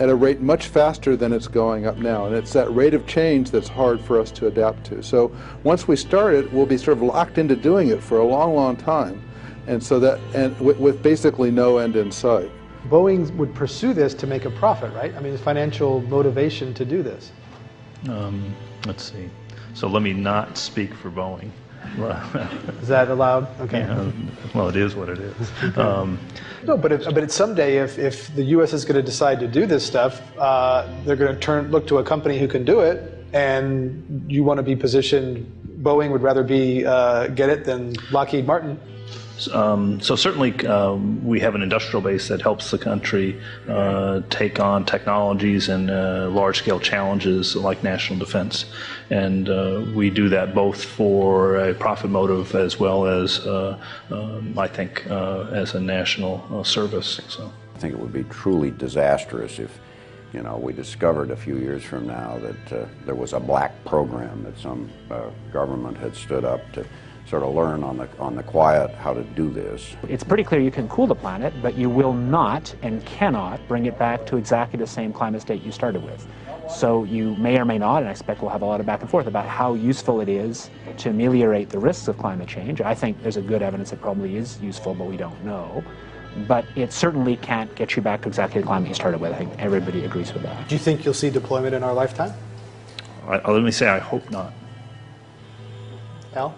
at a rate much faster than it's going up now. And it's that rate of change that's hard for us to adapt to. So once we start it, we'll be sort of locked into doing it for a long, long time. And so with basically no end in sight. Boeing would pursue this to make a profit, right? I mean, there's financial motivation to do this. Let's see. So let me not speak for Boeing. Is that allowed? Okay. Yeah, well, it is what it is. No, but someday, if the U.S. is going to decide to do this stuff, they're going to look to a company who can do it, and you want to be positioned. Boeing would rather get it than Lockheed Martin. So certainly we have an industrial base that helps the country take on technologies and large-scale challenges like national defense. And we do that both for a profit motive as well as, I think, as a national service. So I think it would be truly disastrous if you know, we discovered a few years from now that there was a black program that some government had stood up to sort of learn on the quiet how to do this. It's pretty clear you can cool the planet, but you will not and cannot bring it back to exactly the same climate state you started with. So you may or may not, and I expect we'll have a lot of back and forth about how useful it is to ameliorate the risks of climate change. I think there's a good evidence it probably is useful, but we don't know. But it certainly can't get you back to exactly the climate you started with. I think everybody agrees with that. Do you think you'll see deployment in our lifetime? Let me say I hope not. Al?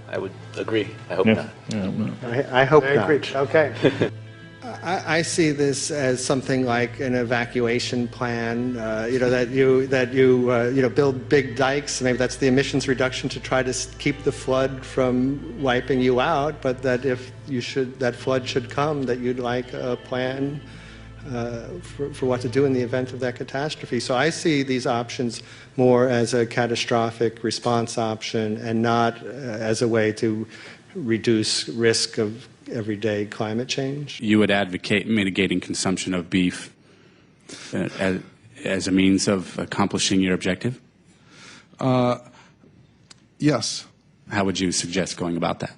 I would agree. I hope Yeah. not. I hope not. Okay. I see this as something like an evacuation plan. That you build big dikes. Maybe that's the emissions reduction to try to keep the flood from wiping you out. But that if that flood should come, that you'd like a plan for what to do in the event of that catastrophe. So I see these options more as a catastrophic response option and not as a way to reduce risk of everyday climate change. You would advocate mitigating consumption of beef as a means of accomplishing your objective? Yes. How would you suggest going about that?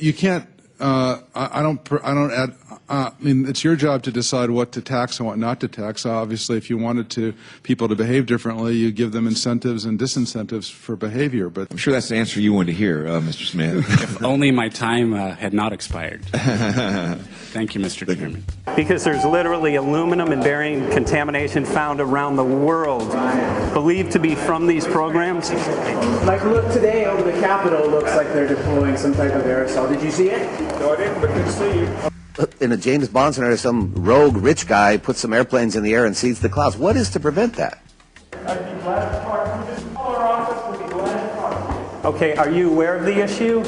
You can't. I don't add. I mean, it's your job to decide what to tax and what not to tax. Obviously, if you wanted people to behave differently, you give them incentives and disincentives for behavior. But I'm sure that's the answer you wanted to hear, Mr. Smith. If only my time had not expired. Thank you, Mr. Chairman. Because there's literally aluminum and barium contamination found around the world, believed to be from these programs. Like, look today over the Capitol, looks like they're deploying some type of aerosol. Did you see it? No, I didn't, but good to see you. In a James Bond scenario, some rogue rich guy puts some airplanes in the air and seeds the clouds. What is to prevent that? I'd be glad to talk. You just call our office, we'd be glad to talk. Okay, are you aware of the issue?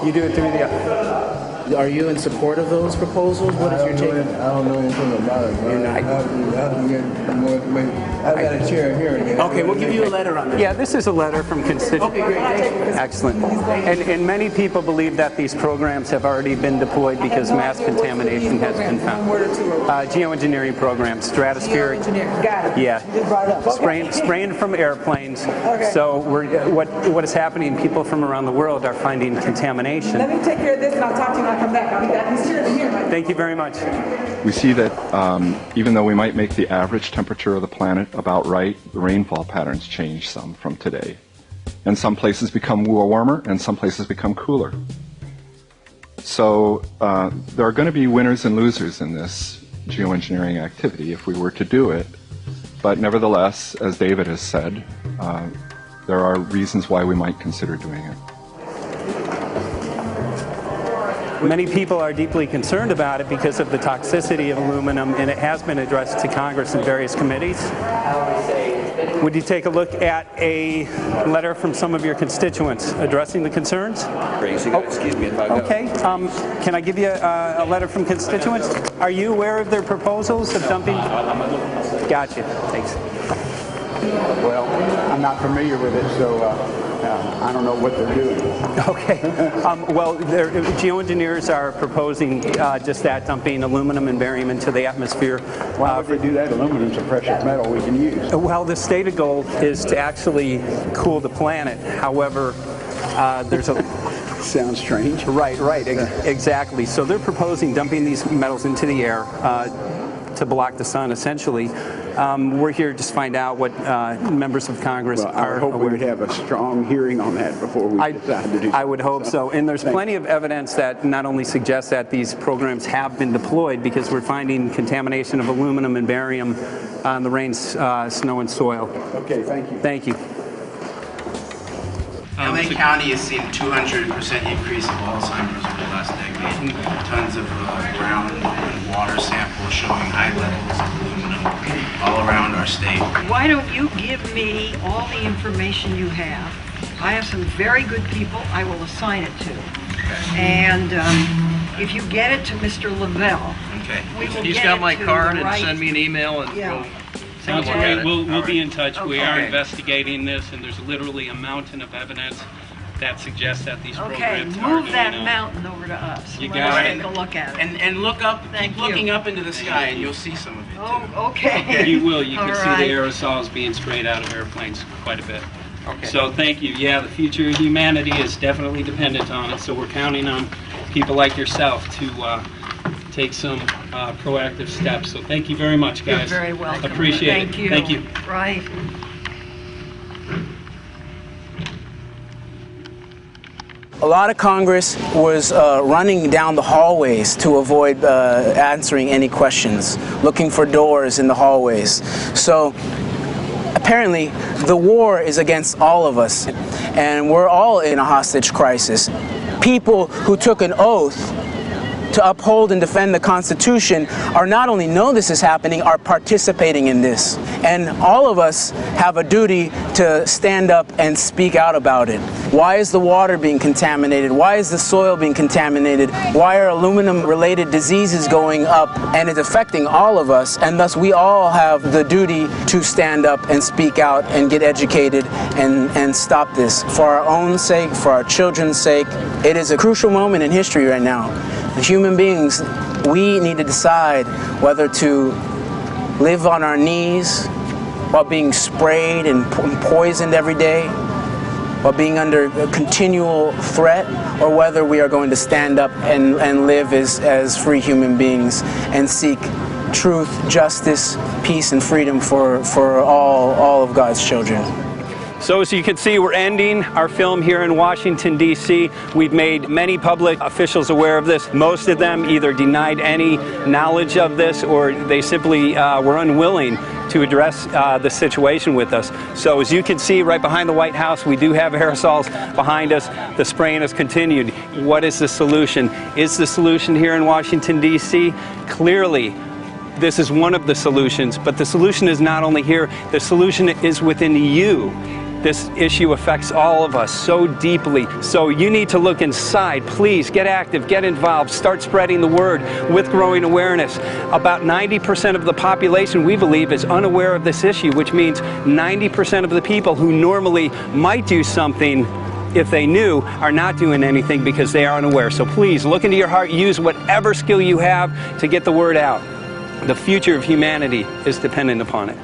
You do it through the office. Are you in support of those proposals? What is your take? I don't know anything about it. You're not. I have to get more information. I've got a chair here. Okay, we'll give you a letter on this. Yeah, this is a letter from constituents. Okay, great. Thank you. Excellent. And many people believe that these programs have already been deployed because mass contamination has been found. Geoengineering programs, stratospheric. Got it. Yeah. You just brought it up. Okay. Spraying from airplanes. Okay. So what is happening? People from around the world are finding contamination. Let me take care of this and I'll talk to you when I come back. I'll be back. He's here. Thank you very much. We see that even though we might make the average temperature of the planet about right, the rainfall patterns change some from today. And some places become warmer and some places become cooler. So there are going to be winners and losers in this geoengineering activity if we were to do it. But nevertheless, as David has said, there are reasons why we might consider doing it. Many people are deeply concerned about it because of the toxicity of aluminum, and it has been addressed to Congress in various committees. Would you take a look at a letter from some of your constituents addressing the concerns? Excuse me if I go. Okay. Can I give you a letter from constituents? Are you aware of their proposals of dumping? Gotcha. Thanks. Well, I'm not familiar with it, so I don't know what they're doing. Okay. Well, geoengineers are proposing just that, dumping aluminum and barium into the atmosphere. Why would they do that? Aluminum's a precious metal we can use. Well, the stated goal is to actually cool the planet. However, there's a... Sounds strange. Right, exactly. So they're proposing dumping these metals into the air to block the sun, essentially. We're here just to find out what members of Congress are. I hope we would have a strong hearing on that before we decide to do it. I would hope so. And there's plenty of evidence that not only suggests that these programs have been deployed, because we're finding contamination of aluminum and barium on the rain, snow, and soil. Okay, thank you. Thank you. LA County has seen 200% increase of Alzheimer's over the last decade. Tons of ground and water samples showing high levels of aluminum all around our state. Why don't you give me all the information you have? I have some very good people I will assign it to. And if you get it to Mr. Lavelle, we will He's get got it my to card the and right... send me an email and Yeah. go. Sounds great. We'll be in touch. We are Okay. investigating this, and there's literally a mountain of evidence that suggests that these Okay, programs are move going that on. mountain over to us. You Let got us it. take a look at it. And look up, Thank keep looking you. up into the sky, and you'll see some of it. Oh, okay. You will. You can All see right. the aerosols being sprayed out of airplanes quite a bit. Okay. So thank you. Yeah, the future of humanity is definitely dependent on it. So we're counting on people like yourself to take some proactive steps. So thank you very much, guys. You're very welcome. Appreciate Thank it. you. Thank you. Right. A lot of Congress was running down the hallways to avoid answering any questions, looking for doors in the hallways. So apparently the war is against all of us, and we're all in a hostage crisis. People who took an oath to uphold and defend the Constitution are not only know this is happening, are participating in this. And all of us have a duty to stand up and speak out about it. Why is the water being contaminated? Why is the soil being contaminated? Why are aluminum-related diseases going up? And it's affecting all of us, and thus we all have the duty to stand up and speak out and get educated and stop this. For our own sake, for our children's sake, it is a crucial moment in history right now. As human beings, we need to decide whether to live on our knees while being sprayed and poisoned every day, while being under a continual threat, or whether we are going to stand up and live as free human beings and seek truth, justice, peace, and freedom for all of God's children. So as you can see, we're ending our film here in Washington, D.C. We've made many public officials aware of this. Most of them either denied any knowledge of this, or they simply were unwilling to address the situation with us. So as you can see right behind the White House, we do have aerosols behind us. The spraying has continued. What is the solution? Is the solution here in Washington, D.C.? Clearly, this is one of the solutions, but the solution is not only here, the solution is within you. This issue affects all of us so deeply. So you need to look inside. Please get active, get involved, start spreading the word with growing awareness. About 90% of the population, we believe, is unaware of this issue, which means 90% of the people who normally might do something if they knew are not doing anything because they are unaware. So please look into your heart, use whatever skill you have to get the word out. The future of humanity is dependent upon it.